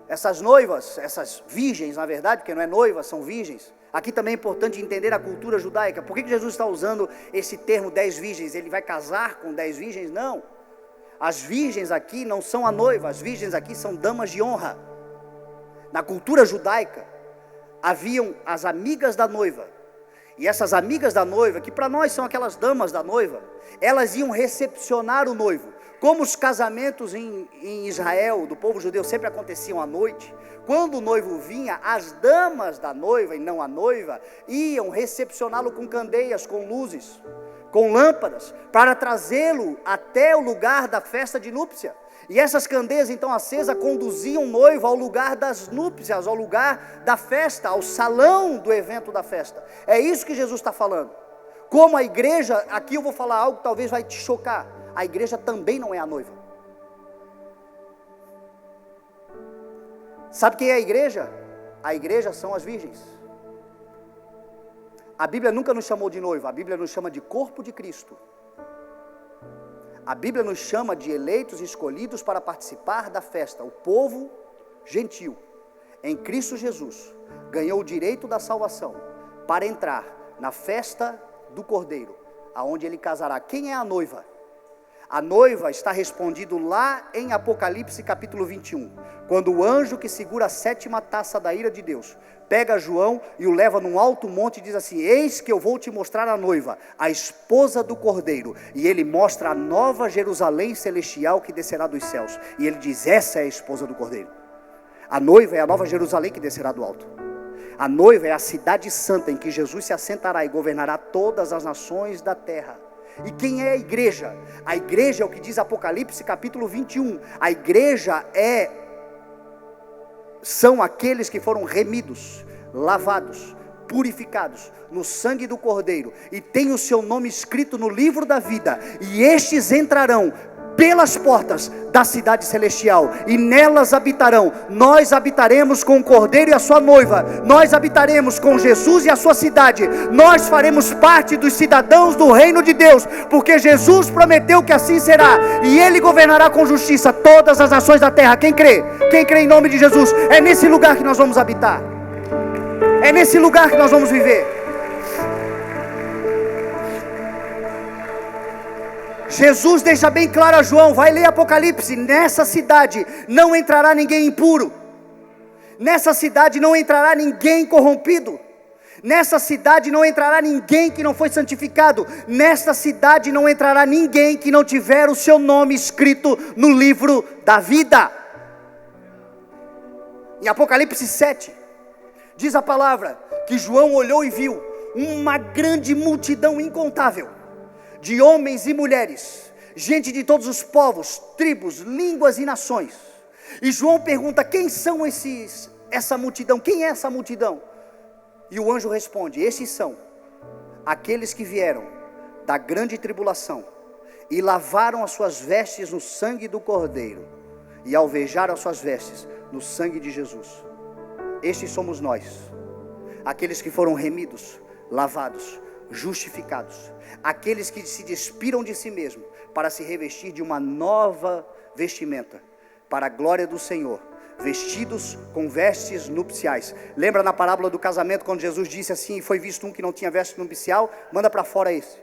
Essas noivas, essas virgens, na verdade, porque não é noiva, são virgens. Aqui também é importante entender a cultura judaica. Por que Jesus está usando esse termo 10 virgens? Ele vai casar com 10 virgens? Não. As virgens aqui não são a noiva, as virgens aqui são damas de honra. Na cultura judaica, haviam as amigas da noiva. E essas amigas da noiva, que para nós são aquelas damas da noiva, elas iam recepcionar o noivo. Como os casamentos em Israel, do povo judeu, sempre aconteciam à noite, quando o noivo vinha, as damas da noiva, e não a noiva, iam recepcioná-lo com candeias, com luzes, com lâmpadas, para trazê-lo até o lugar da festa de núpcia. E essas candeias então acesas conduziam o noivo ao lugar das núpcias, ao lugar da festa, ao salão do evento da festa. É isso que Jesus está falando. Como a igreja, aqui eu vou falar algo que talvez vai te chocar, a igreja também não é a noiva. Sabe quem é a igreja? A igreja são as virgens. A Bíblia nunca nos chamou de noiva, a Bíblia nos chama de corpo de Cristo. A Bíblia nos chama de eleitos e escolhidos para participar da festa. O povo gentil, em Cristo Jesus, ganhou o direito da salvação para entrar na festa do Cordeiro, aonde ele casará. Quem é a noiva? A noiva está respondido lá em Apocalipse capítulo 21, quando o anjo que segura a 7ª taça da ira de Deus, pega João e o leva num alto monte e diz assim: eis que eu vou te mostrar a noiva, a esposa do Cordeiro. E ele mostra a nova Jerusalém celestial que descerá dos céus, e ele diz: essa é a esposa do Cordeiro. A noiva é a nova Jerusalém que descerá do alto. A noiva é a cidade santa em que Jesus se assentará e governará todas as nações da terra. E quem é a igreja? A igreja é o que diz Apocalipse capítulo 21. A igreja são aqueles que foram remidos, lavados, purificados no sangue do Cordeiro, e tem o seu nome escrito no livro da vida, e estes entrarão pelas portas da cidade celestial, e nelas habitarão. Nós habitaremos com o Cordeiro e a sua noiva, nós habitaremos com Jesus e a sua cidade, nós faremos parte dos cidadãos do reino de Deus, porque Jesus prometeu que assim será, e ele governará com justiça todas as nações da terra. Quem crê? Quem crê em nome de Jesus? É nesse lugar que nós vamos habitar, é nesse lugar que nós vamos viver. Jesus deixa bem claro a João, vai ler Apocalipse: nessa cidade não entrará ninguém impuro, nessa cidade não entrará ninguém corrompido, nessa cidade não entrará ninguém que não foi santificado, nessa cidade não entrará ninguém que não tiver o seu nome escrito no livro da vida. Em Apocalipse 7, diz a palavra que João olhou e viu uma grande multidão incontável, de homens e mulheres, gente de todos os povos, tribos, línguas e nações. E João pergunta: quem são essa multidão? Quem é essa multidão? E o anjo responde: esses são aqueles que vieram da grande tribulação e lavaram as suas vestes no sangue do Cordeiro, e alvejaram as suas vestes no sangue de Jesus. Estes somos nós, aqueles que foram remidos, lavados, justificados, aqueles que se despiram de si mesmo para se revestir de uma nova vestimenta, para a glória do Senhor, vestidos com vestes nupciais. Lembra na parábola do casamento, quando Jesus disse assim: foi visto um que não tinha veste nupcial, manda para fora esse,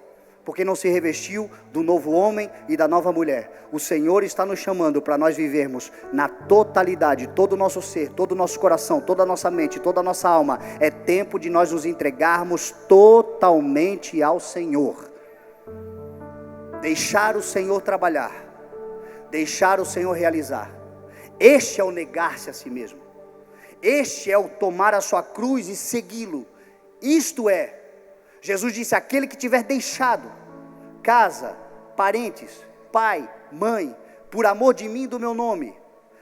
porque não se revestiu do novo homem e da nova mulher. O Senhor está nos chamando para nós vivermos na totalidade, todo o nosso ser, todo o nosso coração, toda a nossa mente, toda a nossa alma. É tempo de nós nos entregarmos totalmente ao Senhor, deixar o Senhor trabalhar, deixar o Senhor realizar. Este é o negar-se a si mesmo, este é o tomar a sua cruz e segui-lo. Isto é, Jesus disse: aquele que tiver deixado casa, parentes, pai, mãe, por amor de mim e do meu nome,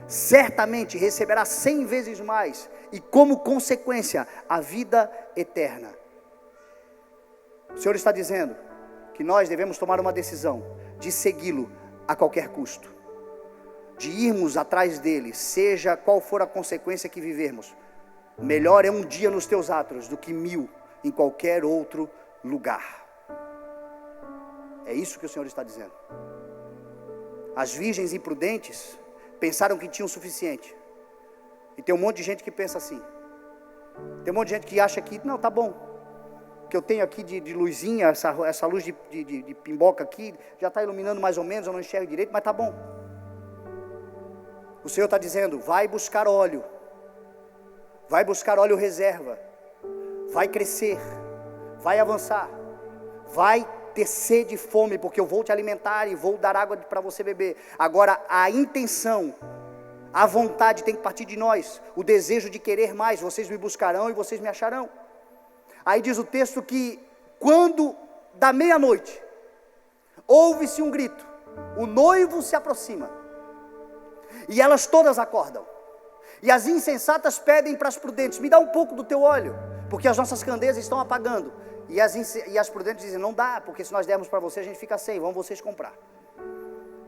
certamente receberá 100 vezes mais, e como consequência, a vida eterna. O Senhor está dizendo que nós devemos tomar uma decisão de segui-lo a qualquer custo, de irmos atrás dele, seja qual for a consequência que vivermos. Melhor é um dia nos teus atos do que 1000 em qualquer outro lugar. É isso que o Senhor está dizendo. As virgens imprudentes pensaram que tinham o suficiente, e tem um monte de gente que pensa assim. Tem um monte de gente que acha que não, tá bom, que eu tenho aqui de luzinha, essa luz de pimboca aqui, já está iluminando mais ou menos, eu não enxergo direito, mas tá bom. O Senhor está dizendo: vai buscar óleo reserva, vai crescer, vai avançar, vai ter sede e fome, porque eu vou te alimentar e vou dar água para você beber. Agora a intenção, a vontade tem que partir de nós, o desejo de querer mais. Vocês me buscarão e vocês me acharão. Aí diz o texto que quando da meia-noite ouve-se um grito, o noivo se aproxima, e elas todas acordam, e as insensatas pedem para as prudentes: me dá um pouco do teu óleo, porque as nossas candeias estão apagando. E as prudentes dizem: não dá, porque se nós dermos para você, a gente fica sem, vão vocês comprar.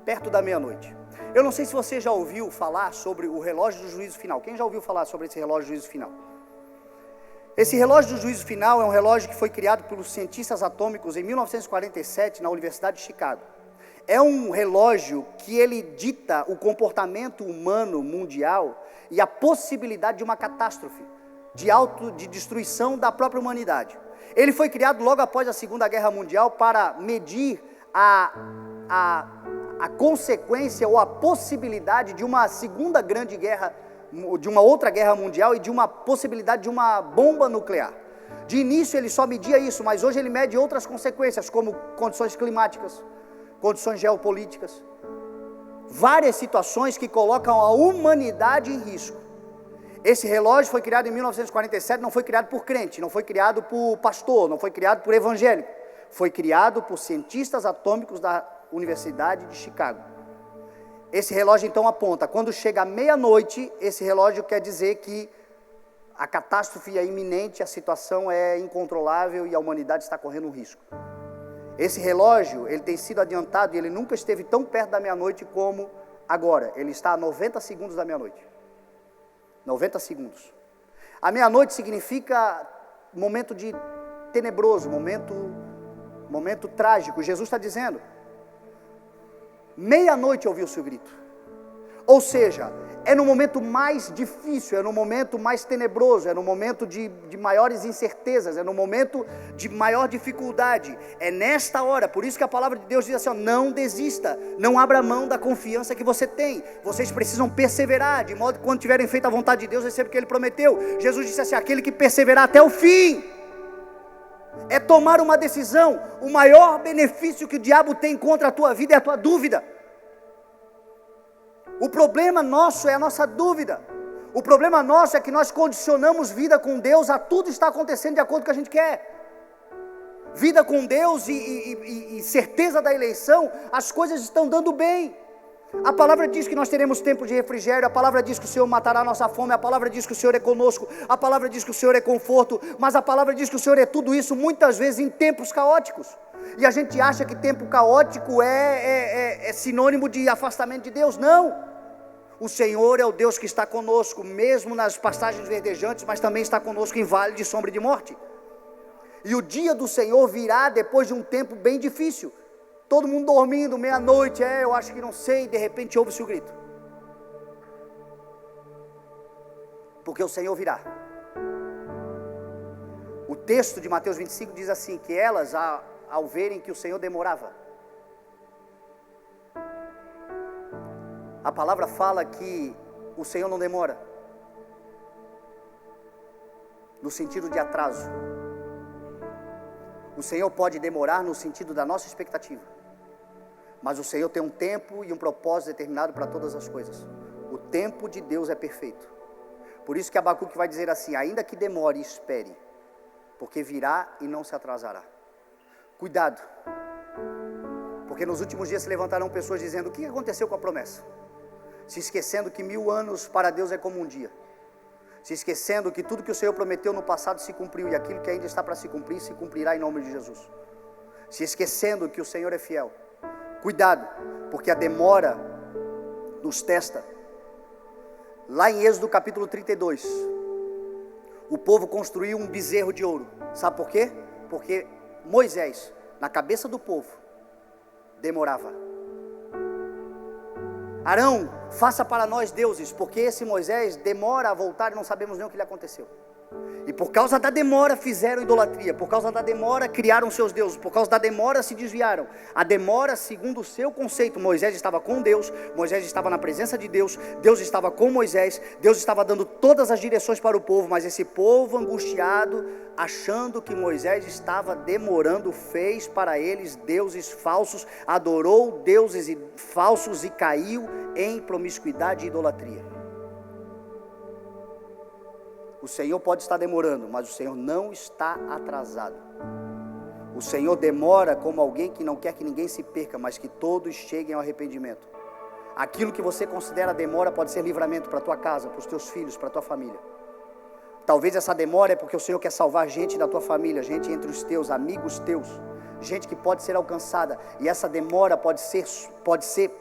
Perto da meia-noite. Eu não sei se você já ouviu falar sobre o relógio do juízo final. Quem já ouviu falar sobre esse relógio do juízo final? Esse relógio do juízo final é um relógio que foi criado pelos cientistas atômicos em 1947, na Universidade de Chicago. É um relógio que ele dita o comportamento humano mundial e a possibilidade de uma catástrofe, de destruição da própria humanidade. Ele foi criado logo após a Segunda Guerra Mundial para medir a consequência ou a possibilidade de uma segunda grande guerra, de uma outra guerra mundial e de uma possibilidade de uma bomba nuclear. De início ele só media isso, mas hoje ele mede outras consequências, como condições climáticas, condições geopolíticas, várias situações que colocam a humanidade em risco. Esse relógio foi criado em 1947, não foi criado por crente, não foi criado por pastor, não foi criado por evangélico, foi criado por cientistas atômicos da Universidade de Chicago. Esse relógio então aponta, quando chega à meia-noite, esse relógio quer dizer que a catástrofe é iminente, a situação é incontrolável e a humanidade está correndo um risco. Esse relógio, ele tem sido adiantado e ele nunca esteve tão perto da meia-noite como agora. Ele está a 90 segundos da meia-noite. 90 segundos. A meia-noite significa momento de tenebroso, momento trágico. Jesus está dizendo: meia-noite ouviu-se o grito. Ou seja, é no momento mais difícil, é no momento mais tenebroso, é no momento de maiores incertezas, é no momento de maior dificuldade, é nesta hora. Por isso que a palavra de Deus diz assim: ó, não desista, não abra mão da confiança que você tem, vocês precisam perseverar, de modo que quando tiverem feito a vontade de Deus, receba o que Ele prometeu. Jesus disse assim: aquele que perseverar até o fim, é tomar uma decisão. O maior benefício que o diabo tem contra a tua vida é a tua dúvida. O problema nosso é a nossa dúvida. O problema nosso é que nós condicionamos vida com Deus a tudo estar acontecendo de acordo com o que a gente quer. Vida com Deus e certeza da eleição, as coisas estão dando bem. A palavra diz que nós teremos tempo de refrigério, a palavra diz que o Senhor matará a nossa fome, a palavra diz que o Senhor é conosco, a palavra diz que o Senhor é conforto, mas a palavra diz que o Senhor é tudo isso muitas vezes em tempos caóticos. E a gente acha que tempo caótico é sinônimo de afastamento de Deus. Não. O Senhor é o Deus que está conosco, mesmo nas pastagens verdejantes, mas também está conosco em vale de sombra e de morte. E o dia do Senhor virá depois de um tempo bem difícil. Todo mundo dormindo, meia-noite, eu acho que não sei, de repente ouve-se o grito. Porque o Senhor virá. O texto de Mateus 25 diz assim, que elas, ao verem que o Senhor demorava, a palavra fala que o Senhor não demora, no sentido de atraso. O Senhor pode demorar no sentido da nossa expectativa, mas o Senhor tem um tempo e um propósito determinado para todas as coisas. O tempo de Deus é perfeito. Por isso que Abacuque vai dizer assim: ainda que demore, espere, porque virá e não se atrasará. Cuidado, porque nos últimos dias se levantarão pessoas dizendo: o que aconteceu com a promessa? Se esquecendo que 1000 anos para Deus é como um dia, se esquecendo que tudo que o Senhor prometeu no passado se cumpriu, e aquilo que ainda está para se cumprir, se cumprirá em nome de Jesus. Se esquecendo que o Senhor é fiel. Cuidado, porque a demora nos testa. Lá em Êxodo capítulo 32, o povo construiu um bezerro de ouro. Sabe por quê? Porque Moisés, na cabeça do povo, demorava. Arão, faça para nós deuses, porque esse Moisés demora a voltar e não sabemos nem o que lhe aconteceu. E por causa da demora fizeram idolatria, por causa da demora criaram seus deuses, por causa da demora se desviaram. A demora, segundo o seu conceito, Moisés estava com Deus, Moisés estava na presença de Deus, Deus estava com Moisés, Deus estava dando todas as direções para o povo, mas esse povo angustiado, achando que Moisés estava demorando, fez para eles deuses falsos, adorou deuses falsos e caiu em promiscuidade e idolatria. O Senhor pode estar demorando, mas o Senhor não está atrasado. O Senhor demora como alguém que não quer que ninguém se perca, mas que todos cheguem ao arrependimento. Aquilo que você considera demora pode ser livramento para a tua casa, para os teus filhos, para a tua família. Talvez essa demora é porque o Senhor quer salvar gente da tua família, gente entre os teus, amigos teus, gente que pode ser alcançada. E essa demora pode ser,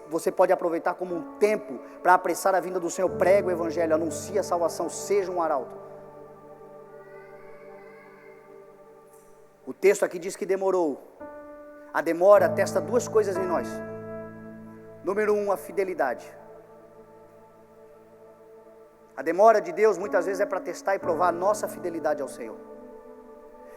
você pode aproveitar como um tempo para apressar a vinda do Senhor. Prega o Evangelho, anuncia a salvação, seja um arauto. O texto aqui diz que demorou. A demora testa duas coisas em nós. Número 1, a fidelidade. A demora de Deus muitas vezes é para testar e provar a nossa fidelidade ao Senhor.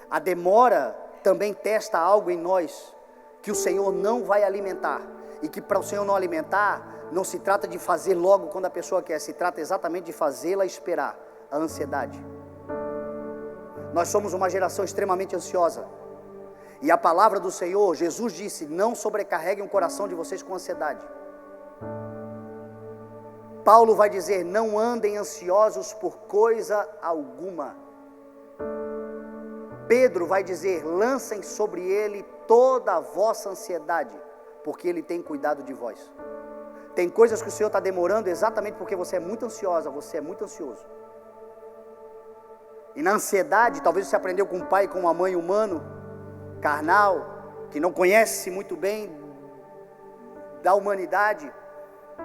A demora também testa algo em nós que o Senhor não vai alimentar. E que para o Senhor não alimentar, não se trata de fazer logo quando a pessoa quer, se trata exatamente de fazê-la esperar, a ansiedade. Nós somos uma geração extremamente ansiosa. E a palavra do Senhor, Jesus disse, não sobrecarreguem o coração de vocês com ansiedade. Paulo vai dizer, não andem ansiosos por coisa alguma. Pedro vai dizer, lancem sobre ele toda a vossa ansiedade, porque ele tem cuidado de vós. Tem coisas que o Senhor está demorando exatamente porque você é muito ansiosa, você é muito ansioso. E na ansiedade, talvez você aprendeu com um pai, com uma mãe humano, carnal, que não conhece muito bem da humanidade,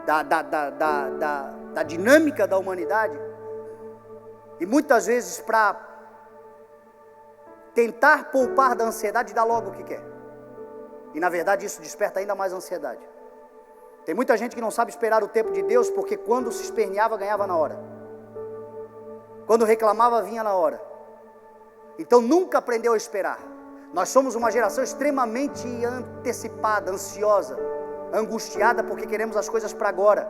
da dinâmica da humanidade. E muitas vezes para tentar poupar da ansiedade, dá logo o que quer. E na verdade isso desperta ainda mais ansiedade. Tem muita gente que não sabe esperar o tempo de Deus, porque quando se esperneava, ganhava na hora. Quando reclamava, vinha na hora. Então nunca aprendeu a esperar. Nós somos uma geração extremamente antecipada, ansiosa, angustiada, porque queremos as coisas para agora.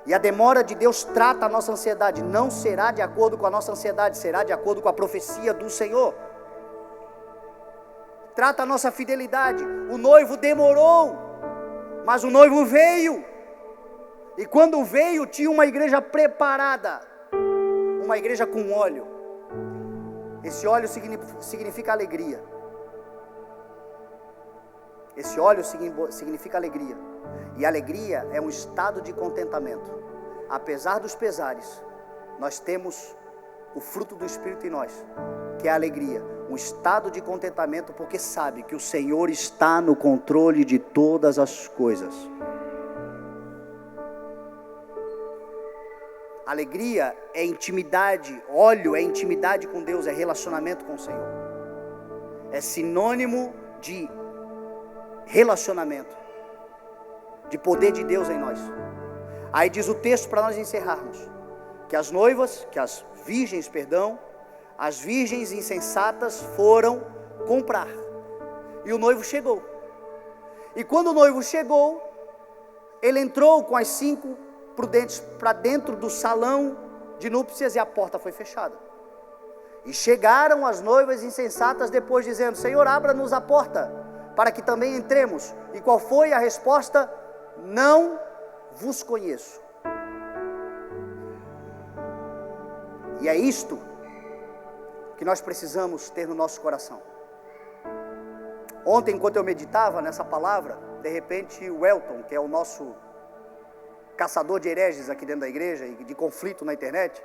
E a demora de Deus trata a nossa ansiedade. Não será de acordo com a nossa ansiedade, será de acordo com a profecia do Senhor. Trata a nossa fidelidade. O noivo demorou, mas o noivo veio. E quando veio, tinha uma igreja preparada, uma igreja com óleo. Esse óleo significa alegria. Esse óleo significa alegria. E alegria é um estado de contentamento. Apesar dos pesares, nós temos o fruto do Espírito em nós, que é a alegria. Um estado de contentamento, porque sabe que o Senhor está no controle de todas as coisas. Alegria é intimidade, óleo é intimidade com Deus, é relacionamento com o Senhor. É sinônimo de relacionamento, de poder de Deus em nós. Aí diz o texto para nós encerrarmos, que as virgens insensatas foram comprar, e o noivo chegou. E quando o noivo chegou, ele entrou com as 5 prudentes para dentro do salão de núpcias, e a porta foi fechada. E chegaram as noivas insensatas depois dizendo, Senhor, abra-nos a porta, para que também entremos. E qual foi a resposta? Não vos conheço. E é isto que nós precisamos ter no nosso coração. Ontem, enquanto eu meditava nessa palavra, de repente o Elton, que é o nosso caçador de hereges aqui dentro da igreja e de conflito na internet,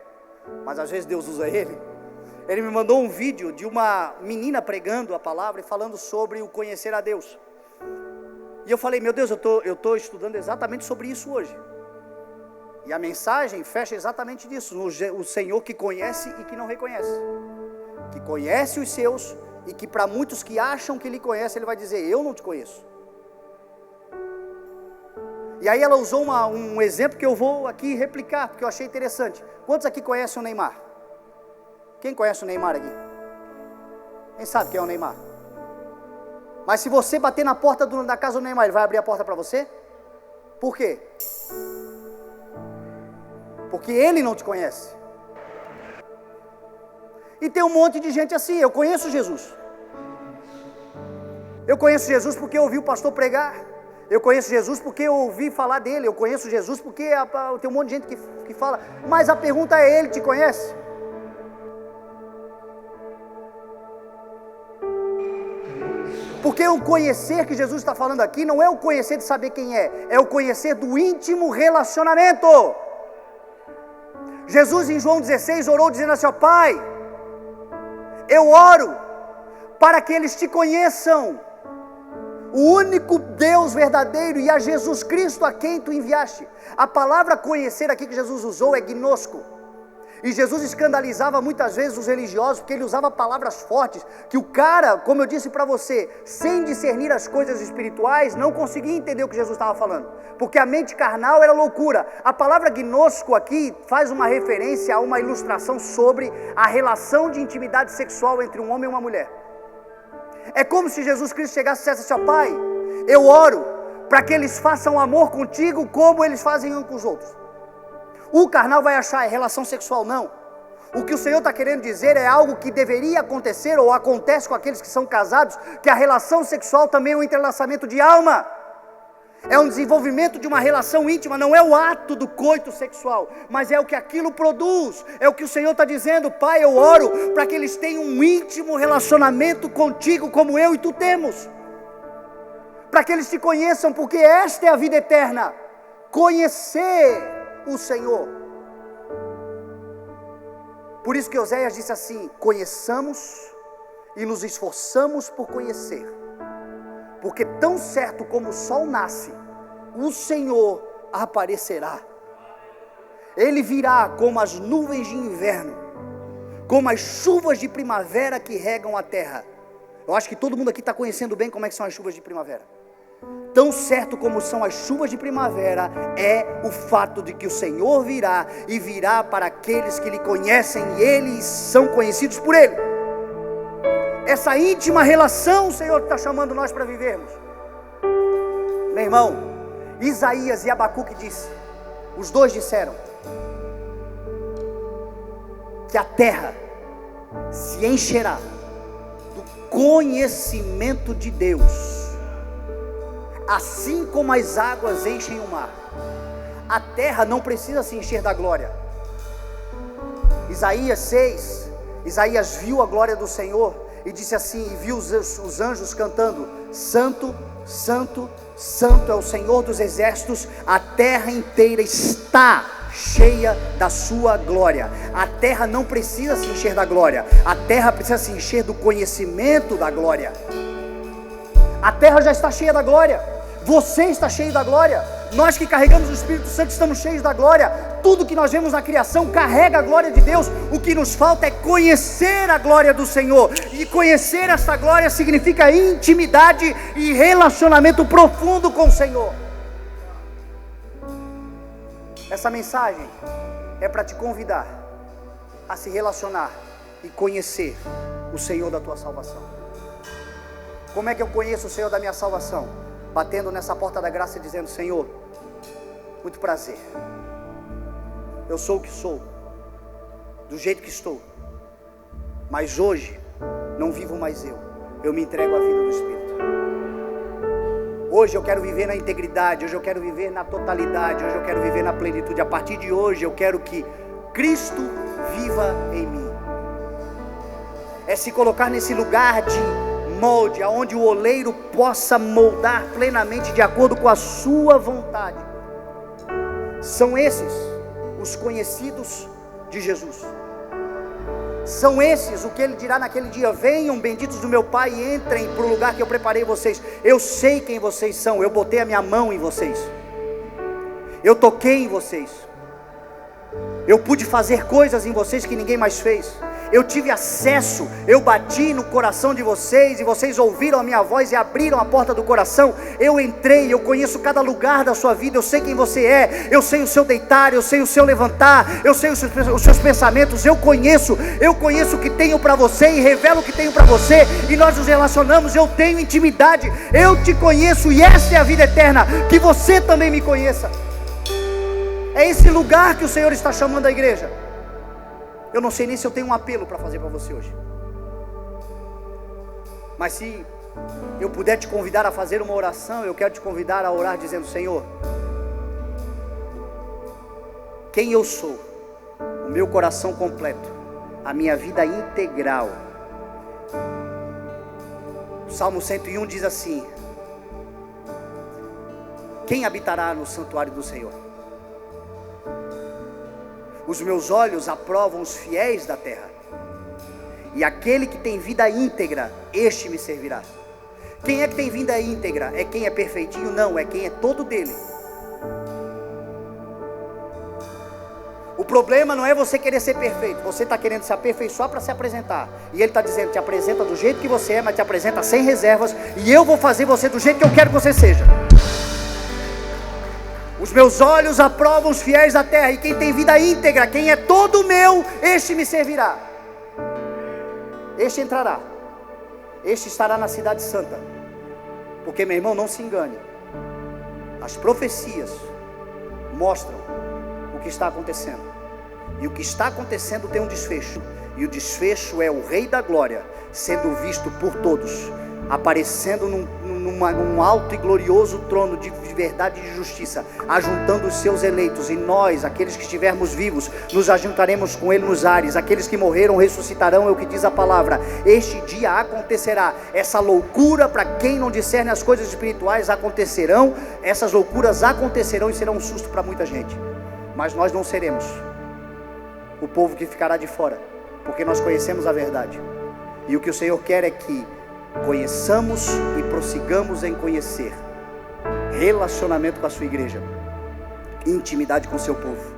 mas às vezes Deus usa ele me mandou um vídeo de uma menina pregando a palavra e falando sobre o conhecer a Deus. E eu falei, meu Deus, eu estou estudando exatamente sobre isso hoje. E a mensagem fecha exatamente disso, o Senhor que conhece e que não reconhece, que conhece os seus, e que para muitos que acham que Ele conhece, Ele vai dizer, eu não te conheço. E aí ela usou um exemplo que eu vou aqui replicar, porque eu achei interessante. Quantos aqui conhecem o Neymar? Quem conhece o Neymar aqui? Quem sabe quem é o Neymar? Mas se você bater na porta da casa do Neymar, ele vai abrir a porta para você? Por quê? Porque ele não te conhece. E tem um monte de gente assim. Eu conheço Jesus. Eu conheço Jesus porque eu ouvi o pastor pregar. Eu conheço Jesus porque eu ouvi falar dele. Eu conheço Jesus porque tem um monte de gente que fala. Mas a pergunta é, ele te conhece? Porque o conhecer que Jesus está falando aqui não é o conhecer de saber quem é o conhecer do íntimo relacionamento. Jesus em João 16 orou dizendo assim: ó Pai, eu oro para que eles te conheçam, o único Deus verdadeiro, e a Jesus Cristo a quem tu enviaste. A palavra conhecer aqui que Jesus usou é gnosco. E Jesus escandalizava muitas vezes os religiosos, porque ele usava palavras fortes, que o cara, como eu disse para você, sem discernir as coisas espirituais, não conseguia entender o que Jesus estava falando, porque a mente carnal era loucura. A palavra gnosco aqui faz uma referência a uma ilustração sobre a relação de intimidade sexual entre um homem e uma mulher. É como se Jesus Cristo chegasse e dissesse assim: ó Pai, eu oro para que eles façam amor contigo como eles fazem uns com os outros. O carnal vai achar é relação sexual, não. O que o Senhor está querendo dizer é algo que deveria acontecer, ou acontece com aqueles que são casados, que a relação sexual também é um entrelaçamento de alma. É um desenvolvimento de uma relação íntima, não é o ato do coito sexual, mas é o que aquilo produz. É o que o Senhor está dizendo: Pai, eu oro para que eles tenham um íntimo relacionamento contigo, como eu e tu temos, para que eles te conheçam, porque esta é a vida eterna, conhecer o Senhor. Por isso que Oséias disse assim: conheçamos e nos esforçamos por conhecer, porque tão certo como o sol nasce, o Senhor aparecerá. Ele virá como as nuvens de inverno, como as chuvas de primavera que regam a terra. Eu acho que todo mundo aqui está conhecendo bem como é que são as chuvas de primavera. Tão certo como são as chuvas de primavera é o fato de que o Senhor virá, e virá para aqueles que lhe conhecem, e eles são conhecidos por Ele. Essa íntima relação o Senhor está chamando nós para vivermos. Meu irmão, Isaías e Abacuque disse, os dois disseram que a terra se encherá do conhecimento de Deus, assim como as águas enchem o mar. A terra não precisa se encher da glória. Isaías 6, Isaías viu a glória do Senhor e disse assim, e viu os anjos cantando: Santo, Santo, Santo é o Senhor dos exércitos, a terra inteira está cheia da sua glória. A terra não precisa se encher da glória, a terra precisa se encher do conhecimento da glória. A terra já está cheia da glória. Você está cheio da glória. Nós que carregamos o Espírito Santo estamos cheios da glória. Tudo que nós vemos na criação carrega a glória de Deus. O que nos falta é conhecer a glória do Senhor. E conhecer essa glória significa intimidade e relacionamento profundo com o Senhor. Essa mensagem é para te convidar a se relacionar e conhecer o Senhor da tua salvação. Como é que eu conheço o Senhor da minha salvação? Batendo nessa porta da graça e dizendo: Senhor, muito prazer, eu sou o que sou, do jeito que estou, mas hoje não vivo mais eu me entrego à vida do Espírito. Hoje eu quero viver na integridade, hoje eu quero viver na totalidade, hoje eu quero viver na plenitude. A partir de hoje eu quero que Cristo viva em mim. É se colocar nesse lugar de molde, aonde o oleiro possa moldar plenamente de acordo com a sua vontade. São esses os conhecidos de Jesus. São esses o que ele dirá naquele dia: venham benditos do meu Pai e entrem para o lugar que eu preparei vocês. Eu sei quem vocês são, eu botei a minha mão em vocês, eu toquei em vocês, eu pude fazer coisas em vocês que ninguém mais fez. Eu tive acesso, eu bati no coração de vocês, e vocês ouviram a minha voz e abriram a porta do coração. Eu entrei, eu conheço cada lugar da sua vida, eu sei quem você é, eu sei o seu deitar, eu sei o seu levantar, eu sei os seus pensamentos, eu conheço o que tenho para você e revelo o que tenho para você, e nós nos relacionamos, eu tenho intimidade, eu te conheço, e essa é a vida eterna, que você também me conheça. É esse lugar que o Senhor está chamando a igreja. Eu não sei nem se eu tenho um apelo para fazer para você hoje, mas se eu puder te convidar a fazer uma oração, eu quero te convidar a orar dizendo: Senhor, quem eu sou, o meu coração completo, a minha vida integral, Salmo 101 diz assim: quem habitará no santuário do Senhor? Os meus olhos aprovam os fiéis da terra, e aquele que tem vida íntegra, este me servirá. Quem é que tem vida íntegra? É quem é perfeitinho? Não, é quem é todo dele. O problema não é você querer ser perfeito. Você está querendo se aperfeiçoar para se apresentar, e Ele está dizendo: te apresenta do jeito que você é, mas te apresenta sem reservas, e eu vou fazer você do jeito que eu quero que você seja. Os meus olhos aprovam os fiéis da terra, e quem tem vida íntegra, quem é todo meu, este me servirá. Este entrará, este estará na cidade santa. Porque, meu irmão, não se engane, as profecias mostram o que está acontecendo, e o que está acontecendo tem um desfecho, e o desfecho é o Rei da Glória sendo visto por todos, aparecendo num alto e glorioso trono de verdade e de justiça, ajuntando os seus eleitos, e nós, aqueles que estivermos vivos, nos ajuntaremos com Ele nos ares. Aqueles que morreram ressuscitarão, é o que diz a palavra. Este dia acontecerá. Essa loucura, para quem não discerne as coisas espirituais, acontecerão. Essas loucuras acontecerão e serão um susto para muita gente, mas nós não seremos o povo que ficará de fora, porque nós conhecemos a verdade. E o que o Senhor quer é que conheçamos e prossigamos em conhecer relacionamento com a sua igreja, intimidade com o seu povo.